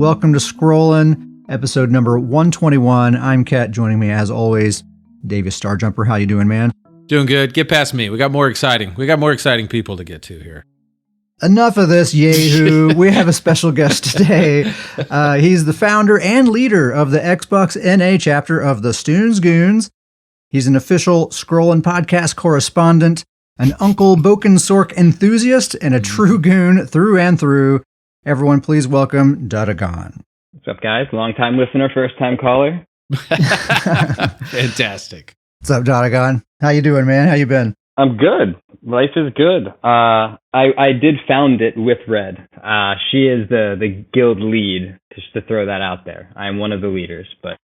Welcome to Scrollin', episode number 121. I'm Kat. Joining me, as always, Davis Starjumper. How you doing, man? Doing good. Get past me. We got more exciting people to get to here. Enough of this, yahoo. We have a special guest today. He's the founder and leader of the Xbox NA chapter of the Stoons Goons. He's an official Scrollin' podcast correspondent, an Uncle Boken Sorc enthusiast, and a true goon through and through. Everyone, please welcome Duttagon. What's up, guys? Long-time listener, first-time caller. Fantastic. What's up, Duttagon? How you doing, man? How you been? I'm good. Life is good. I did found it with Red. She is the guild lead, just to throw that out there. I'm one of the leaders, but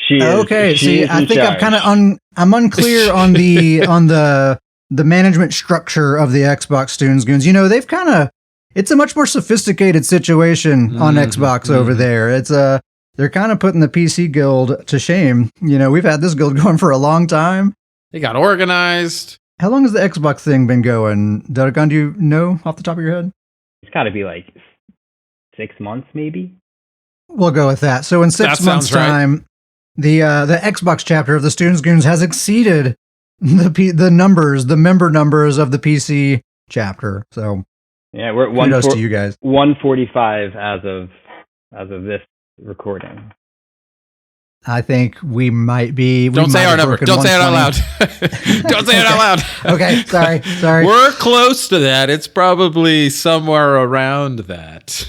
she is. Okay, she is I think charge. I'm kind of I'm unclear on the management structure of the Xbox Stoons Goons. You know, it's a much more sophisticated situation on Xbox over there. It's they're kind of putting the PC guild to shame. You know, we've had this guild going for a long time. They got organized. How long has the Xbox thing been going? Duttagon, do you know off the top of your head? It's got to be like 6 months, maybe. We'll go with that. So in 6 months' time, right. The Xbox chapter of the Stoons Goons has exceeded the member numbers of the PC chapter. So yeah, we're at kudos to you guys. 145 as of this recording. I think we might be. Don't say our number. Don't say it out loud. Don't say it out loud. Okay, sorry. We're close to that. It's probably somewhere around that.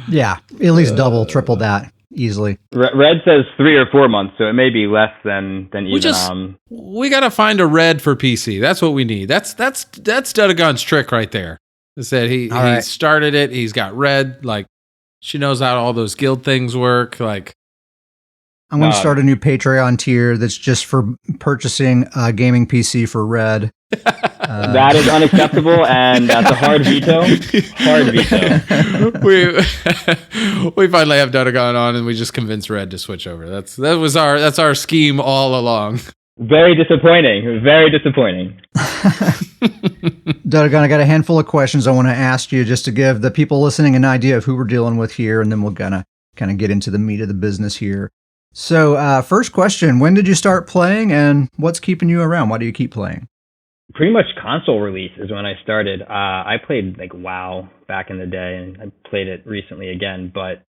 Yeah, at least double, triple that easily. Red says 3 or 4 months, so it may be less than even. We got to find a Red for PC. That's what we need. That's Duttagon's trick right there. Is that he started it. He's got Red. Like, she knows how all those guild things work. Like, I'm going to start a new Patreon tier that's just for purchasing a gaming PC for Red. That is unacceptable, and that's a hard veto. Hard veto. We finally have Duttagon on, and we just convinced Red to switch over. That's our scheme all along. Very disappointing. Very disappointing. Duttagon, I got a handful of questions I want to ask you just to give the people listening an idea of who we're dealing with here, and then we're gonna kind of get into the meat of the business here. So, first question, when did you start playing, and what's keeping you around? Why do you keep playing? Pretty much console release is when I started. I played like WoW back in the day, and I played it recently again, but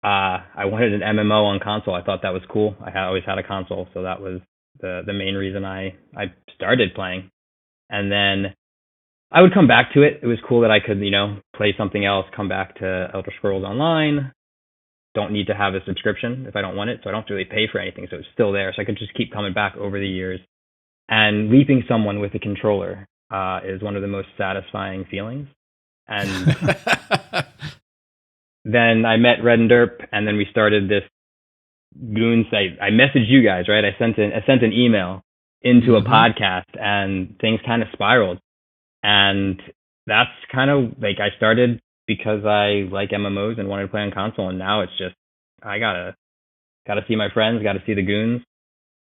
I wanted an MMO on console. I thought that was cool. I always had a console, so that was the main reason I started playing. And then I would come back to it. It was cool that I could, play something else, come back to Elder Scrolls Online. Don't need to have a subscription if I don't want it, so I don't really pay for anything, so it's still there. So I could just keep coming back over the years. And leaping someone with a controller is one of the most satisfying feelings. And then I met Red and Derp, and then we started this Goon site. I messaged you guys, right? I sent an email into a podcast, and things kind of spiraled. And that's kind of like I started because I like MMOs and wanted to play on console, and now it's just I gotta see my friends, gotta see the goons.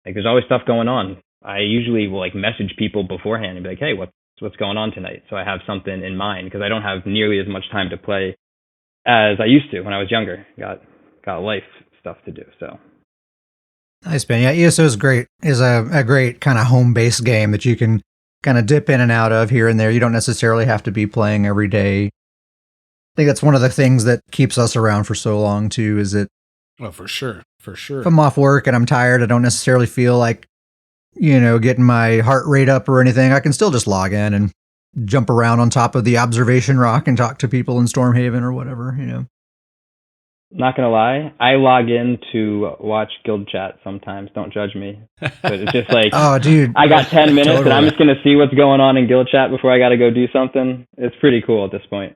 Like there's always stuff going on. I usually will like message people beforehand and be like, hey, what's going on tonight? So I have something in mind because I don't have nearly as much time to play as I used to when I was younger. Got life stuff to do. So nice, man. Yeah, ESO is great. Is a great kind of home-based game that you can kind of dip in and out of here and there. You don't necessarily have to be playing every day. I think that's one of the things that keeps us around for so long too. Is it? Well, for sure. If I'm off work and I'm tired, I don't necessarily feel like getting my heart rate up or anything. I can still just log in and jump around on top of the observation rock and talk to people in Stormhaven or whatever. Not gonna lie, I log in to watch guild chat sometimes. Don't judge me, but it's just like, oh, dude, I got 10 minutes totally. And I'm just gonna see what's going on in guild chat before I got to go do something. It's pretty cool at this point.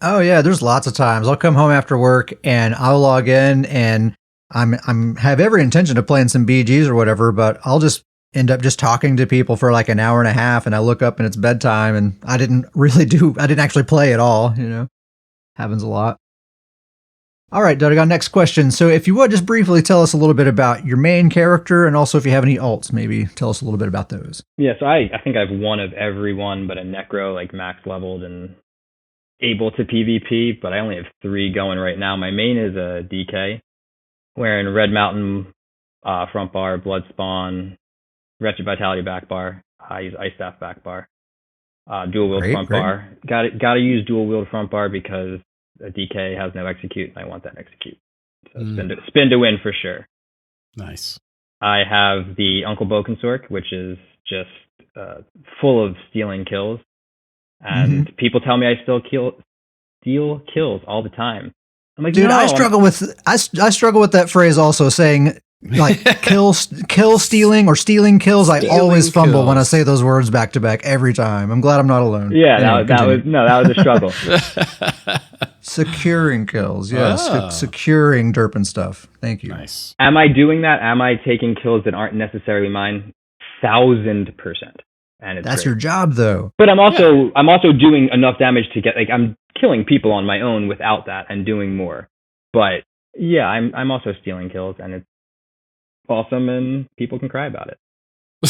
Oh yeah, there's lots of times I'll come home after work and I'll log in and I'm have every intention of playing some BGs or whatever, but I'll just end up just talking to people for like an hour and a half, and I look up and it's bedtime, and I didn't actually play at all. Happens a lot. All right, Duttagon, next question. So if you would just briefly tell us a little bit about your main character, and also if you have any alts, maybe tell us a little bit about those. Yeah, so I think I have one of every one, but a Necro, like max leveled and able to PvP, but I only have 3 going right now. My main is a DK, wearing Red Mountain front bar, Blood Spawn, Wretched Vitality back bar. I use Ice Staff back bar. Dual wield front bar. Got to use dual wield front bar because a DK has no execute, and I want that execute. So spin to win for sure. Nice. I have the Uncle Bokensork, which is just full of stealing kills. And people tell me I still steal kills all the time. I'm like, dude, no, I struggle with that phrase also, saying like kill stealing or stealing kills. I always fumble when I say those words back to back every time. I'm glad I'm not alone. Yeah, anyway, that was a struggle. Securing kills, yes. Securing derp and stuff. Thank you. Nice. Am I doing that? Am I taking kills that aren't necessarily mine? 1000%. And that's great. Your job, though. But I'm also doing enough damage to get, like, I'm killing people on my own without that and doing more. But yeah, I'm also stealing kills, and it's awesome, and people can cry about it.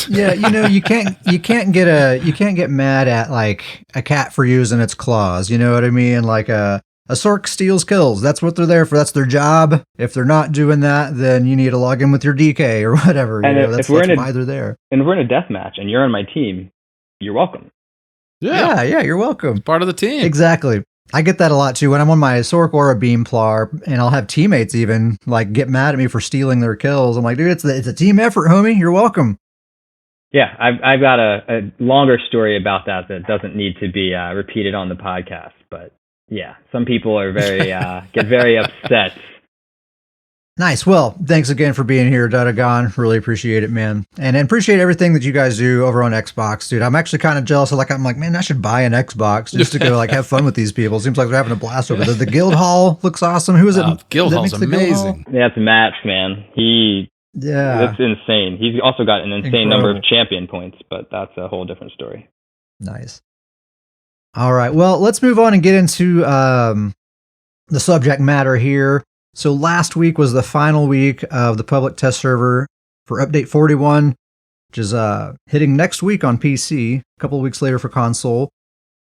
Yeah, you can't get mad at like a cat for using its claws. You know what I mean? Like a Sorc steals kills. That's what they're there for. That's their job. If they're not doing that, then you need to log in with your DK or whatever. That's why they're there. And if we're in a death match and you're on my team, you're welcome. Yeah, you're welcome. It's part of the team. Exactly. I get that a lot too when I'm on my Sorc or a Beamplar, and I'll have teammates even like get mad at me for stealing their kills. I'm like, dude, it's a team effort, homie. You're welcome. Yeah, I've got a longer story about that doesn't need to be repeated on the podcast, but yeah, some people are very get very upset. Nice. Well, thanks again for being here, Duttagon. Really appreciate it, man. And appreciate everything that you guys do over on Xbox, dude. I'm actually kind of jealous. I'm like, man, I should buy an Xbox just to go like have fun with these people. Seems like they're having a blast over there. The Guild Hall looks awesome. Who is it? Guild Hall's amazing. Yeah, it's Max, man. That's insane. He's also got an insane number of champion points, but that's a whole different story. Nice. All right. Well, let's move on and get into the subject matter here. So last week was the final week of the public test server for update 41, which is hitting next week on PC, a couple of weeks later for console.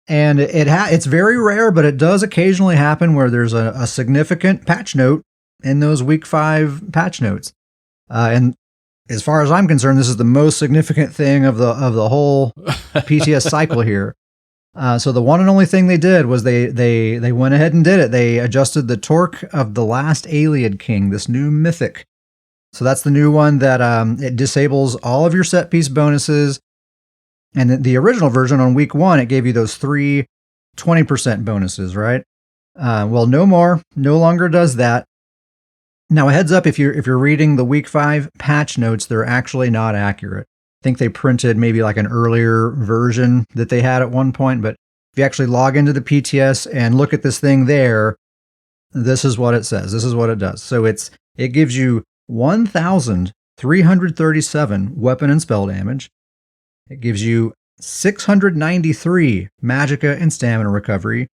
And it's very rare, but it does occasionally happen where there's a significant patch note in those week 5 patch notes. And as far as I'm concerned, this is the most significant thing of the whole PTS cycle here. So the one and only thing they did was they went ahead and did it. They adjusted the Torc of the Last Ayleid King, this new mythic. So that's the new one that it disables all of your set piece bonuses. And the original version on week 1, it gave you those 3 20% bonuses, right? Well, no longer does that. Now, a heads up, if you're reading the week 5 patch notes, they're actually not accurate. I think they printed maybe like an earlier version that they had at one point, but if you actually log into the PTS and look at this thing there, this is what it says. This is what it does. So it gives you 1,337 weapon and spell damage. It gives you 693 magicka and stamina recovery,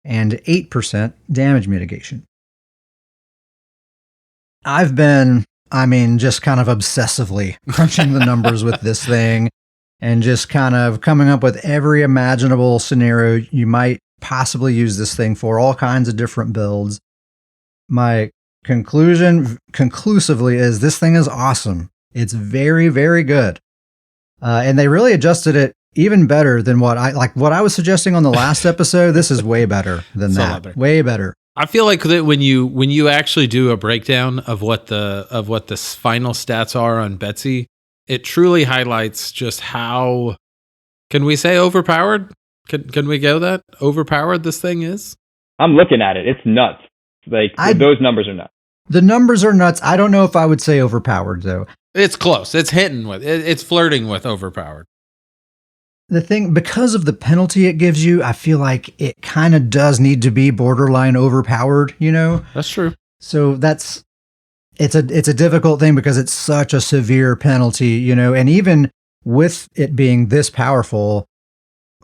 and 8% damage mitigation. I've been, just kind of obsessively crunching the numbers with this thing and just kind of coming up with every imaginable scenario you might possibly use this thing for, all kinds of different builds. My conclusively is this thing is awesome. It's very, very good. And they really adjusted it even better than what I was suggesting on the last episode. This is way better than that. Better. Way better. I feel like that when you actually do a breakdown of what the final stats are on Betsy, it truly highlights just how, can we say overpowered? Can we go that overpowered this thing is? I'm looking at it. It's nuts. Those numbers are nuts. The numbers are nuts. I don't know if I would say overpowered though. It's close. It's hitting with it's flirting with overpowered. The thing, because of the penalty it gives you, I feel like it kind of does need to be borderline overpowered, That's true. So it's a difficult thing because it's such a severe penalty, and even with it being this powerful,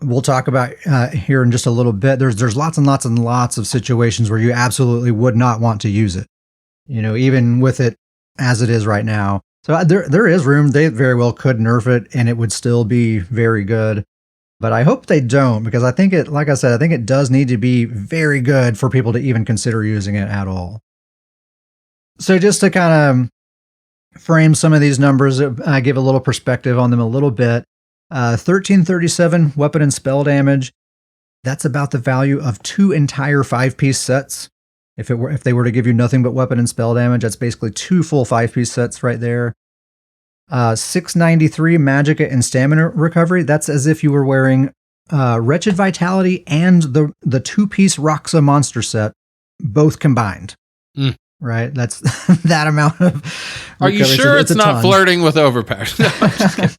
we'll talk about here in just a little bit, there's lots and lots and lots of situations where you absolutely would not want to use it, even with it as it is right now. So there is room. They very well could nerf it and it would still be very good. But I hope they don't, because I think it, like I said, I think it does need to be very good for people to even consider using it at all. So just to kind of frame some of these numbers, I give a little perspective on them a little bit. 1337 weapon and spell damage. That's about the value of 2 entire 5-piece sets. If they were to give you nothing but weapon and spell damage, that's basically 2 full 5-piece sets right there. 693 Magicka and Stamina Recovery. That's as if you were wearing Wretched Vitality and the 2-piece Roxa monster set, both combined. Right? That's that amount of recovery. Are you sure it's not flirting with overpowered? No, I'm just kidding.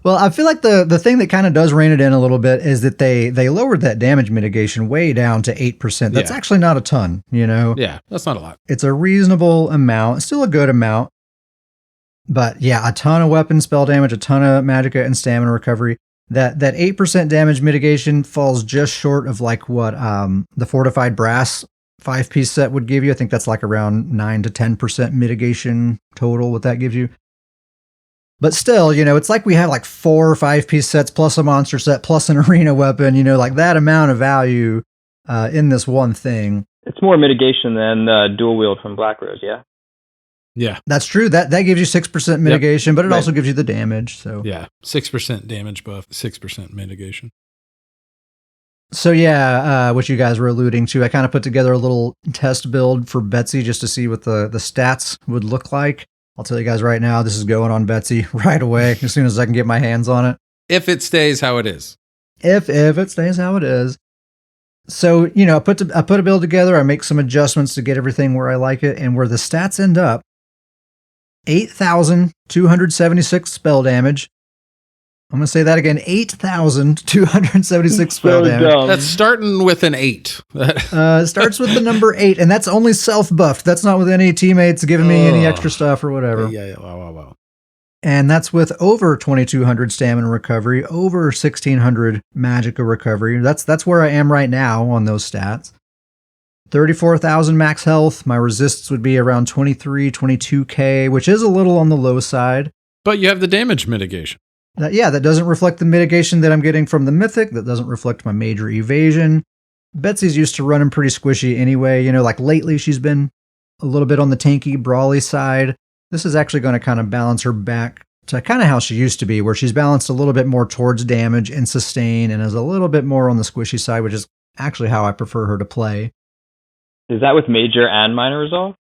Well, I feel like the thing that kind of does rein it in a little bit is that they lowered that damage mitigation way down to 8%. That's actually not a ton, you know? Yeah, that's not a lot. It's a reasonable amount. It's still a good amount. But yeah, a ton of weapon spell damage, a ton of Magicka and Stamina Recovery. That 8% damage mitigation falls just short of like what the Fortified Brass 5-piece set would give you. I think that's like around 9 to 10% mitigation total, what that gives you. But still, you know, it's like we have like 4 or 5-piece sets plus a monster set plus an arena weapon, you know, like that amount of value in this one thing. It's more mitigation than dual wield from Black Rose, yeah? Yeah. That's true. That gives you 6% mitigation, but it also gives you the damage. So yeah, 6% damage buff, 6% mitigation. So yeah, what you guys were alluding to, I kind of put together a little test build for Betsy just to see what the stats would look like. I'll tell you guys right now, this is going on Betsy right away as soon as I can get my hands on it. If it stays how it is. If it stays how it is. So, you know, I put a build together, I make some adjustments to get everything where I like it, and where the stats end up, 8,276 spell damage. I'm going to say that again, 8,276 spell damage. Dumb. That's starting with an 8. It starts with the number 8, and that's only self-buffed. That's not with any teammates giving me any extra stuff or whatever. Yeah. Wow. And that's with over 2,200 Stamina Recovery, over 1,600 Magicka Recovery. That's where I am right now on those stats. 34,000 max health. My resists would be around 23, 22k, which is a little on the low side. But you have the damage mitigation. That doesn't reflect the mitigation that I'm getting from the Mythic. That doesn't reflect my major evasion. Betsy's used to running pretty squishy anyway. You know, like lately she's been a little bit on the tanky, brawly side. This is actually going to kind of balance her back to kind of how she used to be, where she's balanced a little bit more towards damage and sustain and is a little bit more on the squishy side, which is actually how I prefer her to play. Is that with major and minor resolve?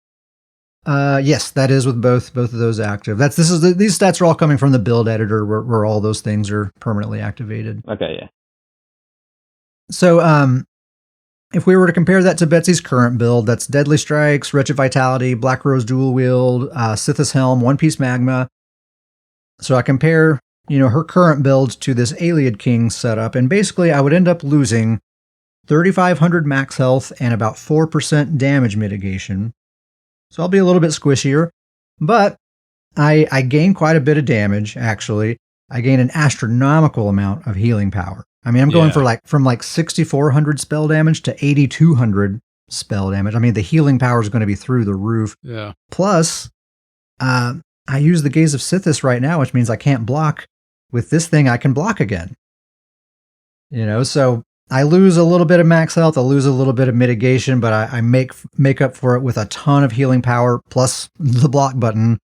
Yes, that is with both of those active. These stats are all coming from the build editor where all those things are permanently activated. Okay, yeah. So, if we were to compare that to Betsy's current build, that's Deadly Strikes, Wretched Vitality, Black Rose Dual Wield, Sithis Helm, One Piece Magma. So I compare, you know, her current build to this Ayleid King setup, and basically I would end up losing 3,500 max health and about 4% damage mitigation. So I'll be a little bit squishier, but I gain quite a bit of damage, actually. I gain an astronomical amount of healing power. I mean, I'm going from 6,400 spell damage to 8,200 spell damage. I mean, the healing power is going to be through the roof. Yeah. Plus, I use the Gaze of Sithis right now, which means I can't block. With this thing, I can block again. You know, so I lose a little bit of max health, I lose a little bit of mitigation, but I make up for it with a ton of healing power plus the block button.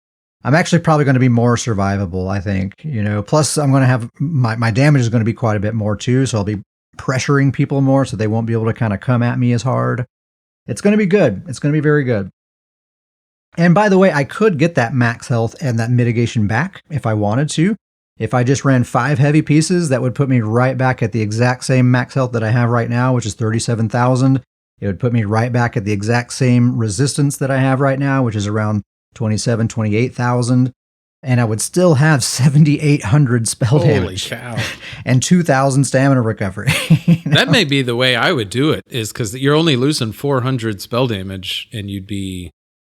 I'm actually probably going to be more survivable, I think. You know, plus I'm going to have my damage is going to be quite a bit more too, so I'll be pressuring people more, so they won't be able to kind of come at me as hard. It's going to be good. It's going to be very good. And by the way, I could get that max health and that mitigation back if I wanted to. If I just ran 5 heavy pieces, that would put me right back at the exact same max health that I have right now, which is 37,000. It would put me right back at the exact same resistance that I have right now, which is around 27, 28,000. And I would still have 7,800 spell damage. Holy cow. And 2,000 stamina recovery. You know? That may be the way I would do it, is because you're only losing 400 spell damage and you'd be...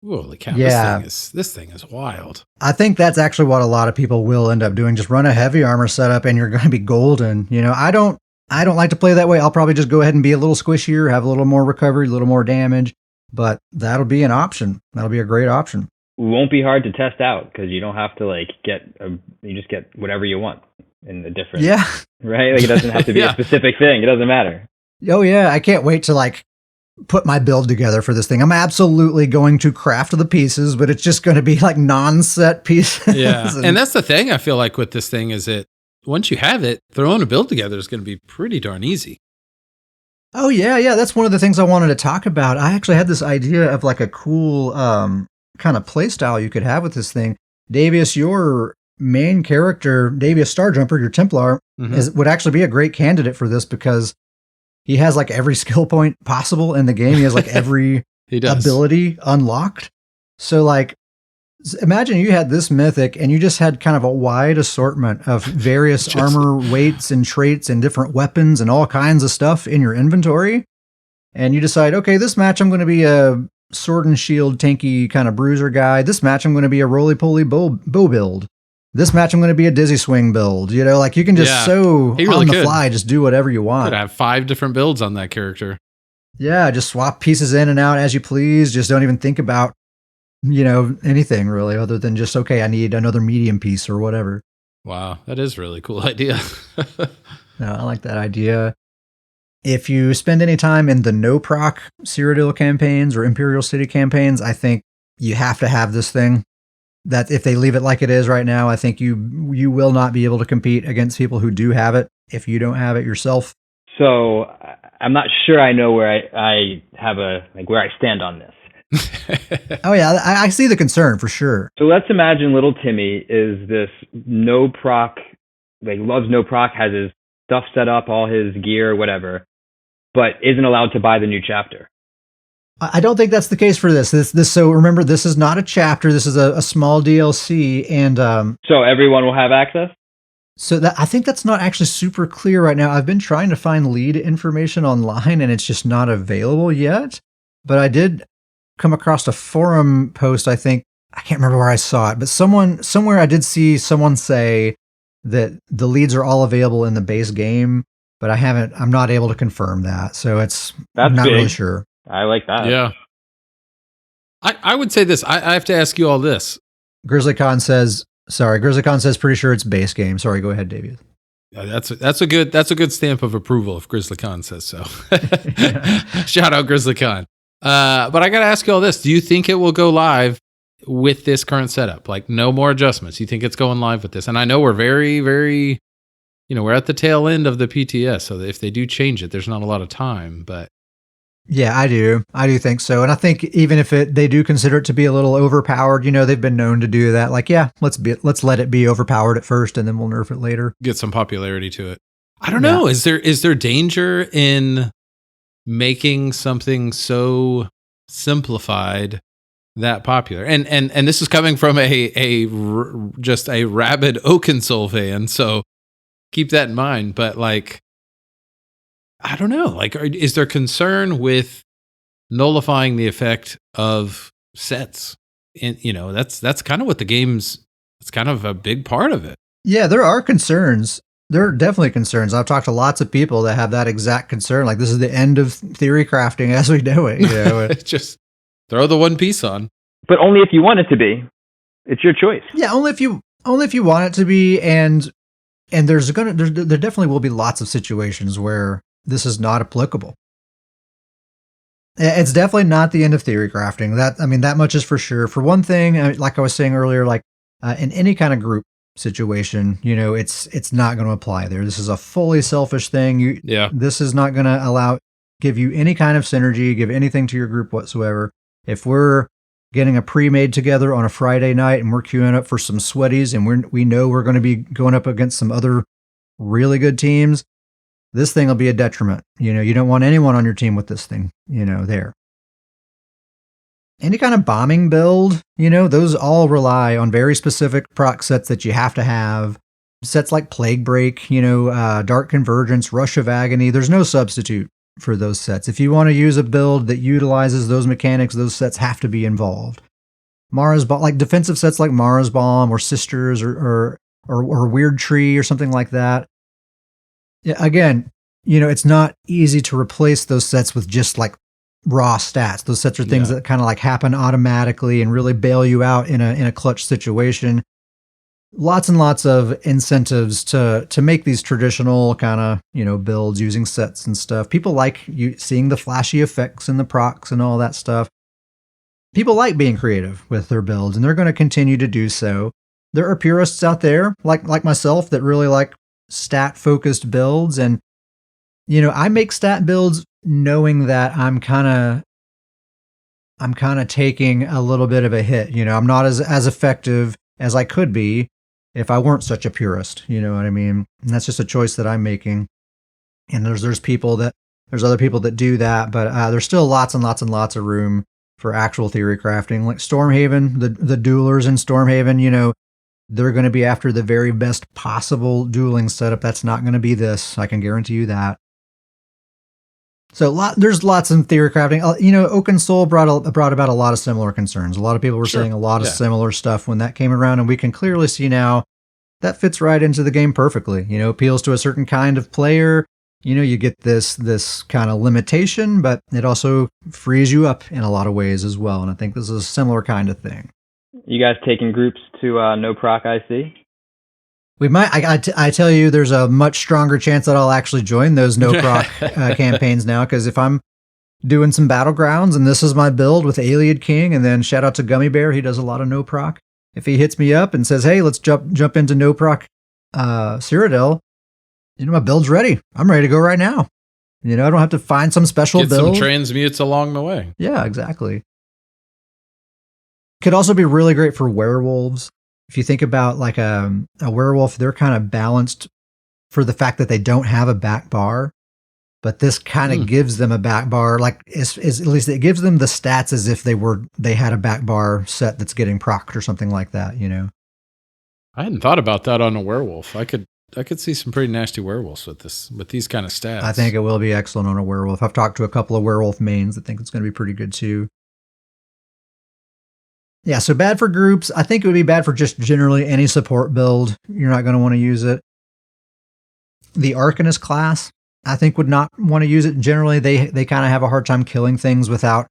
Holy cow, yeah. This thing is wild. I think that's actually what a lot of people will end up doing. Just run a heavy armor setup and you're going to be golden. You know, I don't like to play that way. I'll probably just go ahead and be a little squishier, have a little more recovery, a little more damage, but that'll be an option. That'll be a great option. It won't be hard to test out because you don't have to you just get whatever you want. in the different, Yeah. right? Like it doesn't have to be Yeah. a specific thing. It doesn't matter. Oh yeah, I can't wait to like put my build together for this thing. I'm absolutely going to craft the pieces, but it's just going to be like non-set pieces. Yeah. And that's the thing I feel like with this thing is that once you have it, throwing a build together is going to be pretty darn easy. Oh yeah, that's one of the things I wanted to talk about. I actually had this idea of like a cool kind of play style you could have with this thing. Davius, your main character, Davius Starjumper, your Templar, would actually be a great candidate for this because he has like every skill point possible in the game. He has like every ability unlocked. So like, imagine you had this mythic and you just had kind of a wide assortment of various armor weights and traits and different weapons and all kinds of stuff in your inventory. And you decide, okay, this match I'm going to be a sword and shield tanky kind of bruiser guy. This match I'm going to be a roly-poly bow build. This match I'm going to be a dizzy swing build. You know, like you can just on the fly, just do whatever you want. Could have 5 different builds on that character. Yeah, just swap pieces in and out as you please. Just don't even think about, you know, anything really other than just, okay, I need another medium piece or whatever. Wow, that is a really cool idea. No, I like that idea. If you spend any time in the no proc Cyrodiil campaigns or Imperial City campaigns, I think you have to have this thing. That if they leave it like it is right now, I think you will not be able to compete against people who do have it if you don't have it yourself. So I'm not sure I know where I have where I stand on this. Oh yeah, I see the concern for sure. So let's imagine little Timmy is this no proc, like loves no proc, has his stuff set up, all his gear, whatever, but isn't allowed to buy the new chapter. I don't think that's the case for this. So remember, this is not a chapter. This is a small DLC, and so everyone will have access. So I think that's not actually super clear right now. I've been trying to find lead information online, and it's just not available yet. But I did come across a forum post. I think I can't remember where I saw it, but somewhere I did see someone say that the leads are all available in the base game, but I'm not able to confirm that. So I'm not really sure. I like that. Yeah. I would say this. I have to ask you all this. GrizzlyCon says, pretty sure it's base game. Sorry, go ahead, David. That's a good stamp of approval if GrizzlyCon says so. Shout out GrizzlyCon. But I got to ask you all this. Do you think it will go live with this current setup? Like no more adjustments. You think it's going live with this? And I know we're very, very, we're at the tail end of the PTS. So if they do change it, there's not a lot of time, but. Yeah, I do think so. And I think even if they do consider it to be a little overpowered, they've been known to do that. Like, yeah, let's let it be overpowered at first and then we'll nerf it later. Get some popularity to it. I don't know. Is there danger in making something so simplified that popular? And this is coming from just a rabid Oakensoul fan, so keep that in mind. But like, I don't know. Like, is there concern with nullifying the effect of sets? And that's kind of what the game's. It's kind of a big part of it. Yeah, there are concerns. There are definitely concerns. I've talked to lots of people that have that exact concern. Like, this is the end of theory crafting as we know it. Just throw the one piece on. But only if you want it to be. It's your choice. Yeah, only if you want it to be, and there definitely will be lots of situations where this is not applicable. It's definitely not the end of theory crafting. That much is for sure. For one thing, like I was saying earlier, like in any kind of group situation, it's not going to apply there. This is a fully selfish thing. This is not going to give you any kind of synergy, give anything to your group whatsoever. If we're getting a pre-made together on a Friday night and we're queuing up for some sweaties and we know we're going to be going up against some other really good teams, this thing will be a detriment. You don't want anyone on your team with this thing, there. Any kind of bombing build, those all rely on very specific proc sets that you have to have. Sets like Plague Break, Dark Convergence, Rush of Agony. There's no substitute for those sets. If you want to use a build that utilizes those mechanics, those sets have to be involved. Mara's Bomb, like defensive sets like Mara's Bomb or Sisters or Weird Tree or something like that. Yeah, again, it's not easy to replace those sets with just like raw stats. Those sets are things that kind of like happen automatically and really bail you out in a clutch situation. lots and lots of incentives to make these traditional kind of, builds using sets and stuff. People like seeing the flashy effects and the procs and all that stuff. People like being creative with their builds, and they're going to continue to do so. There are purists out there like myself that really like stat focused builds, and I make stat builds knowing that I'm kind of taking a little bit of a hit. I'm not as effective as I could be if I weren't such a purist. You know what I mean? And that's just a choice that I'm making. And there's other people that do that, but there's still lots and lots and lots of room for actual theory crafting. Like Stormhaven, the duelers in Stormhaven, they're going to be after the very best possible dueling setup. That's not going to be this. I can guarantee you that. So there's lots in theory crafting. Oaken Soul brought about a lot of similar concerns. A lot of people were saying a lot of similar stuff when that came around, and we can clearly see now that fits right into the game perfectly. Appeals to a certain kind of player. You get this kind of limitation, but it also frees you up in a lot of ways as well. And I think this is a similar kind of thing. You guys taking groups to no proc IC? We might. I tell you, there's a much stronger chance that I'll actually join those no proc campaigns now, because if I'm doing some battlegrounds and this is my build with Ayleid King, and then shout out to Gummy Bear, he does a lot of no proc. If he hits me up and says, "Hey, let's jump into no proc Cyrodiil," my build's ready. I'm ready to go right now. I don't have to find some special build. Get some transmutes along the way. Yeah, exactly. Could also be really great for werewolves. If you think about like a werewolf, they're kind of balanced for the fact that they don't have a back bar, but this kind of gives them a back bar. Like at least it gives them the stats as if they had a back bar set that's getting procced or something like that. I hadn't thought about that on a werewolf. I could see some pretty nasty werewolves with these kind of stats. I think it will be excellent on a werewolf. I've talked to a couple of werewolf mains that think it's going to be pretty good too. Yeah, so bad for groups. I think it would be bad for just generally any support build. You're not going to want to use it. The Arcanist class, I think, would not want to use it. Generally, they kind of have a hard time killing things without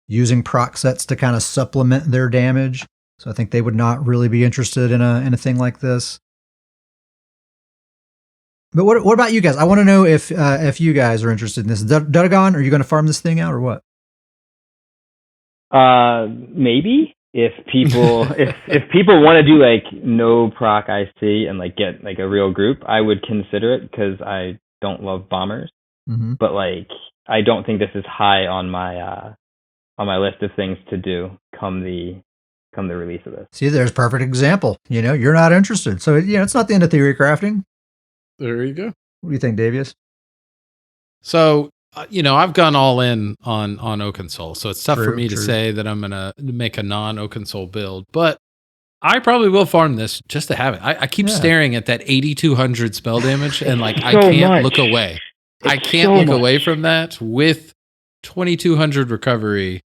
using proc sets to kind of supplement their damage. So I think they would not really be interested in a thing like this. But what about you guys? I want to know if you guys are interested in this. Duttagon, are you going to farm this thing out or what? Maybe. If people if people want to do like no proc IC and like get like a real group, I would consider it, because I don't love bombers. Mm-hmm. But like I don't think this is high on my list of things to do come the release of this. See, there's a perfect example. You're not interested, so it's not the end of theory crafting. There you go. What do you think, Davius? So I've gone all in on Oaken Soul, so it's tough for me to say that I'm going to make a non-Oaken Soul build, but I probably will farm this just to have it. I keep staring at that 8,200 spell damage, and like I can't look away. I can't look away from that with 2,200 recovery.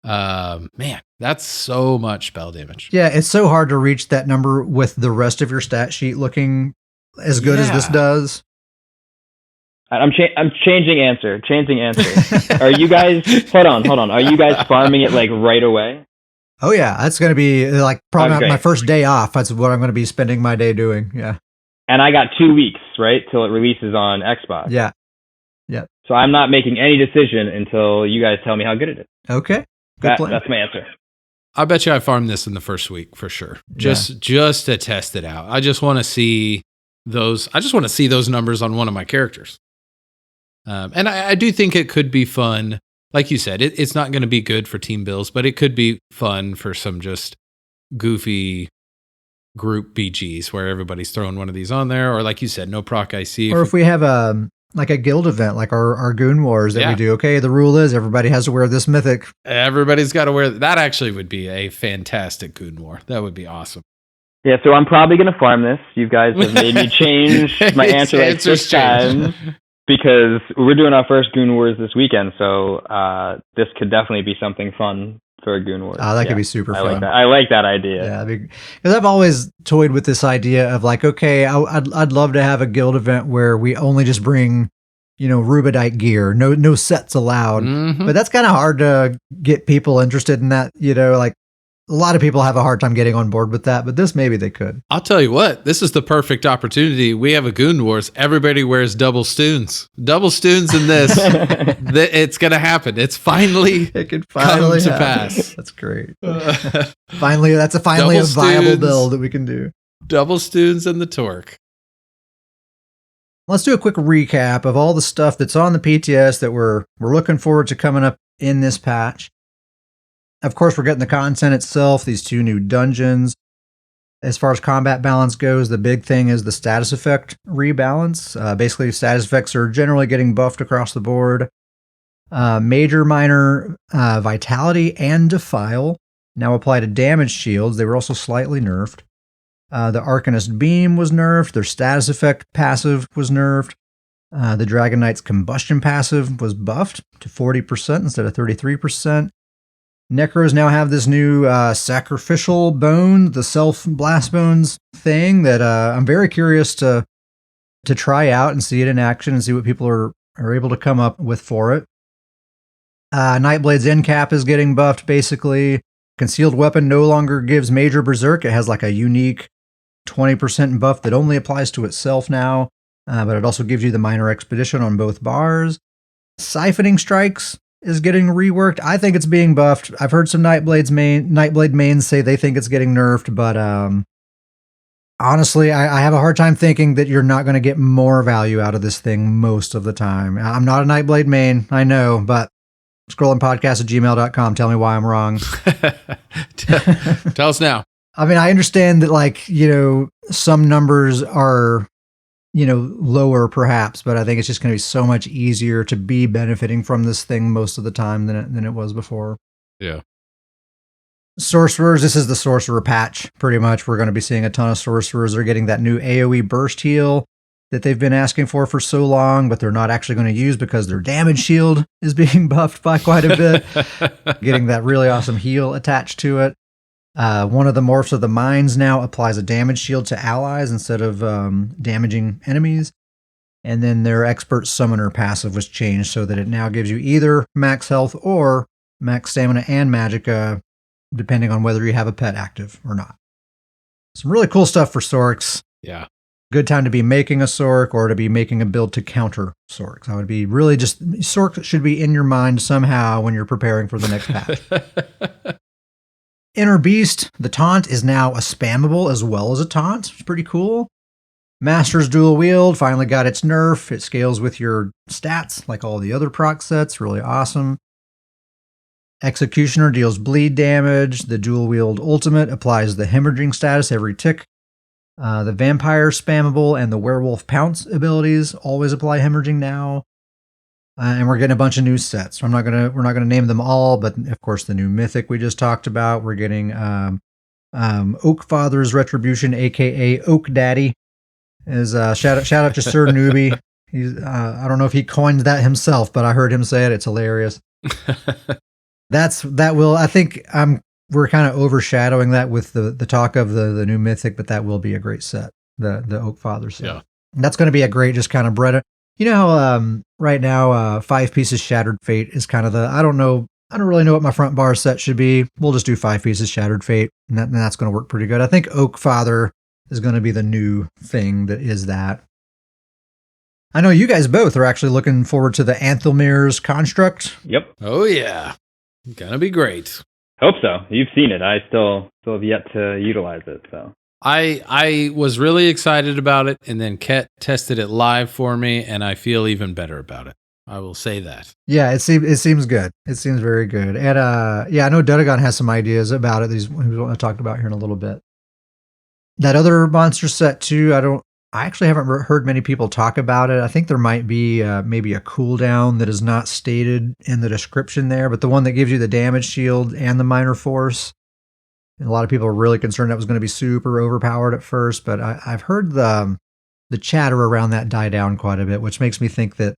Man, that's so much spell damage. Yeah, it's so hard to reach that number with the rest of your stat sheet looking as good as this does. I'm changing answer. Are you guys, hold on. Are you guys farming it like right away? Oh yeah. That's going to be like probably my first day off. That's what I'm going to be spending my day doing. Yeah. And I got 2 weeks, right? Till it releases on Xbox. Yeah. Yeah. So I'm not making any decision until you guys tell me how good it is. Okay. Good plan. That's my answer. I bet you I farmed this in the first week for sure. Just to test it out. I just want to see those numbers on one of my characters. And I do think it could be fun. Like you said, it's not going to be good for team builds, but it could be fun for some just goofy group BGs where everybody's throwing one of these on there. Or like you said, no proc IC. Or if we have a guild event, like our Goon Wars that we do. Okay, the rule is everybody has to wear this mythic. Everybody's got to wear that. Actually would be a fantastic Goon War. That would be awesome. Yeah, so I'm probably going to farm this. You guys have made me change my answer like 6 times. Because we're doing our first Goon Wars this weekend, so this could definitely be something fun for a Goon Wars. That could be super fun. I like that idea. Yeah, because I've always toyed with this idea of like, okay, I'd love to have a guild event where we only just bring, Rubedite gear, no sets allowed. Mm-hmm. But that's kind of hard to get people interested in that. Like a lot of people have a hard time getting on board with that, but this maybe they could. I'll tell you what, this is the perfect opportunity. We have a Goon Wars. Everybody wears double stoons. Double stoons in this. It's going to happen. It could finally come to pass. That's great. Finally, that's a viable build that we can do. Double stoons and the Torc. Let's do a quick recap of all the stuff that's on the PTS that we're looking forward to coming up in this patch. Of course, we're getting the content itself, these 2 new dungeons. As far as combat balance goes, the big thing is the status effect rebalance. Basically, status effects are generally getting buffed across the board. Major, minor, vitality, and defile now apply to damage shields. They were also slightly nerfed. The Arcanist Beam was nerfed. Their status effect passive was nerfed. The Dragon Knight's Combustion passive was buffed to 40% instead of 33%. Necros now have this new sacrificial bone, the self-blast bones thing that I'm very curious to try out and see it in action and see what people are able to come up with for it. Nightblade's end cap is getting buffed, basically. Concealed weapon no longer gives major berserk. It has like a unique 20% buff that only applies to itself now, but it also gives you the minor expedition on both bars. Siphoning strikes is getting reworked. I think it's being buffed. I've heard some Nightblade mains say they think it's getting nerfed, but honestly, I have a hard time thinking that you're not going to get more value out of this thing most of the time. I'm not a Nightblade main, I know, but scrollingpodcast@gmail.com. Tell me why I'm wrong. Tell us now. I mean, I understand that, some numbers are, lower perhaps, but I think it's just going to be so much easier to be benefiting from this thing most of the time than it was before. Yeah. Sorcerers, this is the Sorcerer patch, pretty much. We're going to be seeing a ton of Sorcerers. They're getting that new AoE burst heal that they've been asking for so long, but they're not actually going to use because their damage shield is being buffed by quite a bit. Getting that really awesome heal attached to it. One of the morphs of the mines now applies a damage shield to allies instead of damaging enemies. And then their expert summoner passive was changed so that it now gives you either max health or max stamina and magicka, depending on whether you have a pet active or not. Some really cool stuff for Sorcs. Yeah. Good time to be making a Sorc or to be making a build to counter Sorcs. I would be really Sorc should be in your mind somehow when you're preparing for the next patch. Inner Beast, the taunt is now a spammable as well as a taunt. It's pretty cool. Master's Dual Wield finally got its nerf. It scales with your stats like all the other proc sets. Really awesome. Executioner deals bleed damage. The Dual Wield Ultimate applies the hemorrhaging status every tick. The Vampire Spammable and the Werewolf Pounce abilities always apply hemorrhaging now. And we're getting a bunch of new sets. We're not gonna name them all, but of course the new Mythic we just talked about. We're getting Oak Father's Retribution, aka Oak Daddy. Is shout out to Sir Newbie. He's I don't know if he coined that himself, but I heard him say it. It's hilarious. I think we're kind of overshadowing that with the talk of the new Mythic, but that will be a great set. The Oak Father set. Yeah. And that's going to be a great just kind of bread. You know how right now 5 pieces Shattered Fate is kind of I don't really know what my front bar set should be. We'll just do 5 pieces Shattered Fate, and that's going to work pretty good. I think Oak Father is going to be the new thing that is that. I know you guys both are actually looking forward to the Anthelmir's construct. Yep. Oh yeah, gonna be great. Hope so. You've seen it. I still have yet to utilize it. So I was really excited about it, and then Ket tested it live for me, and I feel even better about it. I will say that. Yeah, it seems good. It seems very good. And I know Duttagon has some ideas about it that he's going to talk about here in a little bit. That other monster set too, I actually haven't heard many people talk about it. I think there might be maybe a cooldown that is not stated in the description there, but the one that gives you the damage shield and the minor force. And a lot of people are really concerned that was going to be super overpowered at first, but I've heard the chatter around that die down quite a bit, which makes me think that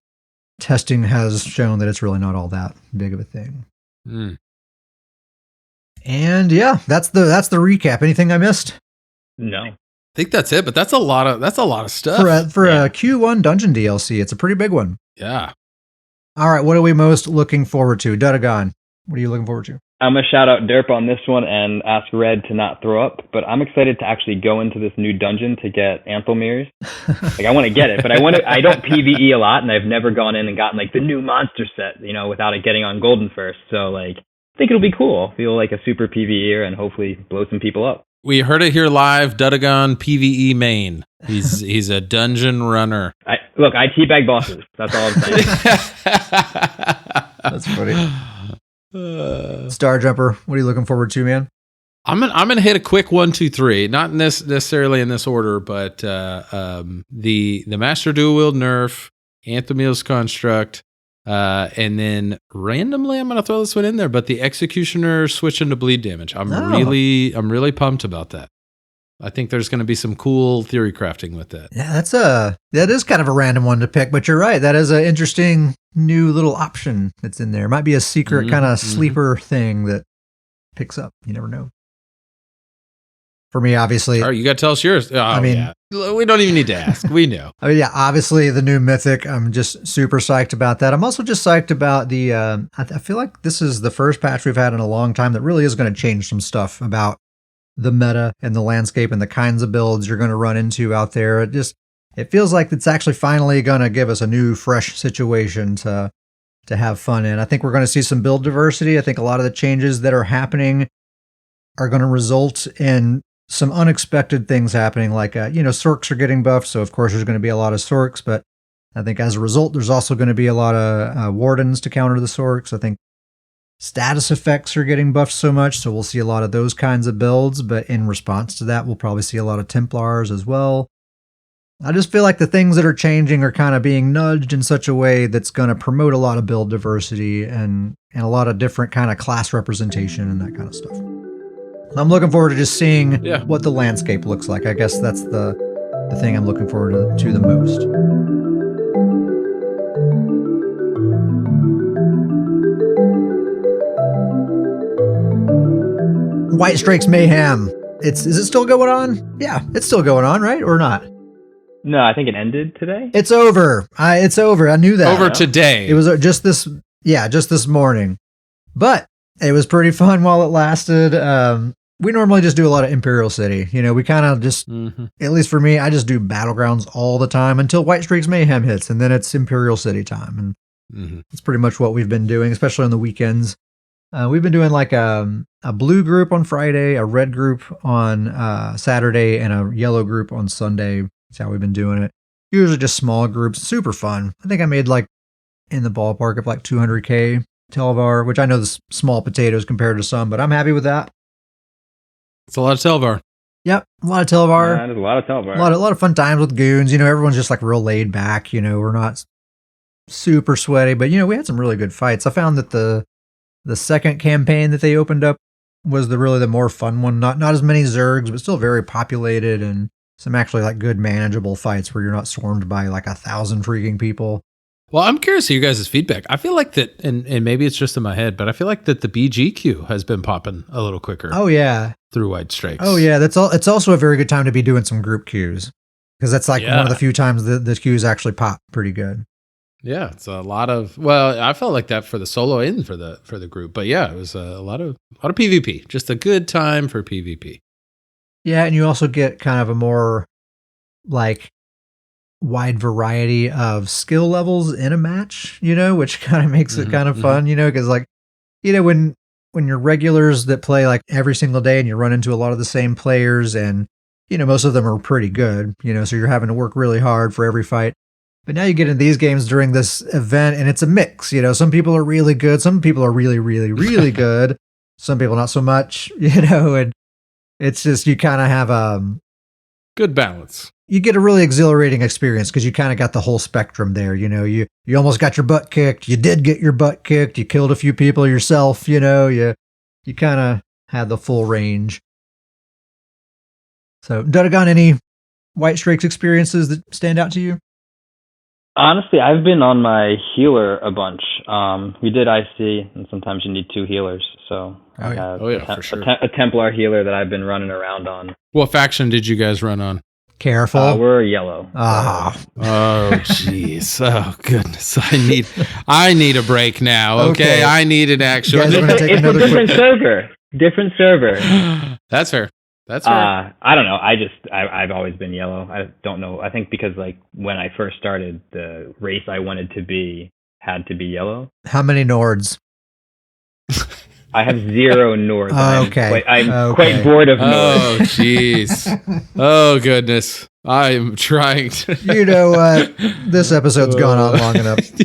testing has shown that it's really not all that big of a thing. Mm. And yeah, that's the recap. Anything I missed? No. I think that's it, but that's a lot of stuff. For a Q1 dungeon DLC, it's a pretty big one. Yeah. All right, what are we most looking forward to? Duttagon, what are you looking forward to? I'm going to shout out Derp on this one and ask Red to not throw up, but I'm excited to actually go into this new dungeon to get Anthel Mirrors. Like, I want to get it, but I don't PvE a lot, and I've never gone in and gotten, like, the new monster set, you know, without it getting on Golden first. So, like, I think it'll be cool. Feel like a super PvEer and hopefully blow some people up. We heard it here live. Duttagon PvE main. He's a dungeon runner. I teabag bosses. That's all I'm saying. That's funny. Star Jumper, what are you looking forward to, man? I'm gonna hit a quick 1, 2, 3. Not necessarily in this order, but the Master Dual Wield nerf, Anthemiel's construct, and then randomly I'm gonna throw this one in there. But the Executioner switch into bleed damage. I'm really pumped about that. I think there's going to be some cool theory crafting with that. Yeah, that is kind of a random one to pick, but you're right. That is an interesting new little option that's in there. It might be a secret kind of sleeper thing that picks up. You never know. For me, obviously. All right, you got to tell us yours. Oh, I mean, yeah. We don't even need to ask. We know. I mean, yeah, obviously the new Mythic. I'm just super psyched about that. I'm also just psyched about the. I feel like this is the first patch we've had in a long time that really is going to change some stuff about the meta and the landscape and the kinds of builds you're going to run into out there. It feels like it's actually finally going to give us a new, fresh situation to have fun in. I think we're going to see some build diversity. I think a lot of the changes that are happening are going to result in some unexpected things happening, like, Sorcs are getting buffed, so of course there's going to be a lot of Sorcs, but I think as a result, there's also going to be a lot of Wardens to counter the Sorcs. I think status effects are getting buffed so much, so we'll see a lot of those kinds of builds, but in response to that, we'll probably see a lot of Templars as well. I just feel like the things that are changing are kind of being nudged in such a way that's going to promote a lot of build diversity and a lot of different kind of class representation and that kind of stuff. I'm looking forward to just seeing what the landscape looks like. I guess that's the thing I'm looking forward to the most. Whitestrake's Mayhem. Is it still going on? Yeah, it's still going on, right? Or not? No, I think it ended today. It's over. It's over. I knew that. Over today. It was just this morning. But it was pretty fun while it lasted. We normally just do a lot of Imperial City. We kind of just, at least for me, I just do Battlegrounds all the time until Whitestrake's Mayhem hits, and then it's Imperial City time. And it's pretty much what we've been doing, especially on the weekends. We've been doing like a blue group on Friday, a red group on Saturday, and a yellow group on Sunday. That's how we've been doing it. Usually just small groups, super fun. I think I made like in the ballpark of like 200K Telvar, which I know is small potatoes compared to some, but I'm happy with that. It's a lot of Telvar. Yep, a lot of Telvar. Yeah, there's a lot of Telvar. A lot of fun times with goons. Everyone's just like real laid back. We're not super sweaty, but we had some really good fights. I found that the second campaign that they opened up was the more fun one. Not as many Zergs, but still very populated and some actually like good manageable fights where you're not swarmed by like 1,000 freaking people. Well, I'm curious to you guys' feedback. I feel like that, and maybe it's just in my head, but I feel like that the BG queue has been popping a little quicker. Oh yeah, through Whitestrakes. Oh yeah, it's also a very good time to be doing some group queues because that's like one of the few times the queues actually pop pretty good. Yeah, it's a lot of. Well, I felt like that for the solo and for the group, but yeah, it was a lot of PvP. Just a good time for PvP. Yeah, and you also get kind of a more like wide variety of skill levels in a match, which kind of makes it kind of fun, because like, when you're regulars that play like every single day and you run into a lot of the same players and, most of them are pretty good, so you're having to work really hard for every fight. But now you get in these games during this event and it's a mix, some people are really good. Some people are really, really, really good. Some people not so much, and it's just, you kind of have good balance. You get a really exhilarating experience because you kind of got the whole spectrum there. You almost got your butt kicked. You did get your butt kicked. You killed a few people yourself. You kind of had the full range. So, Duttagon, any Whitestrakes experiences that stand out to you? Honestly, I've been on my healer a bunch. We did IC, and sometimes you need 2 healers. So I have for sure. a Templar healer that I've been running around on. What faction did you guys run on? Careful. We're yellow. Ah. Oh, jeez. Oh, goodness. I need a break now. Okay. Okay. I need an actual. Guys, we're gonna take It's a another different server. Different server. That's fair. That's fair. I don't know. I've always been yellow. I don't know. I think because like when I first started, the race I wanted to be had to be yellow. How many Nords? I have 0 Nords. Okay. I'm quite bored of Nords. Oh, jeez. Oh, goodness. I am trying to. You know what? This episode's gone on long enough. So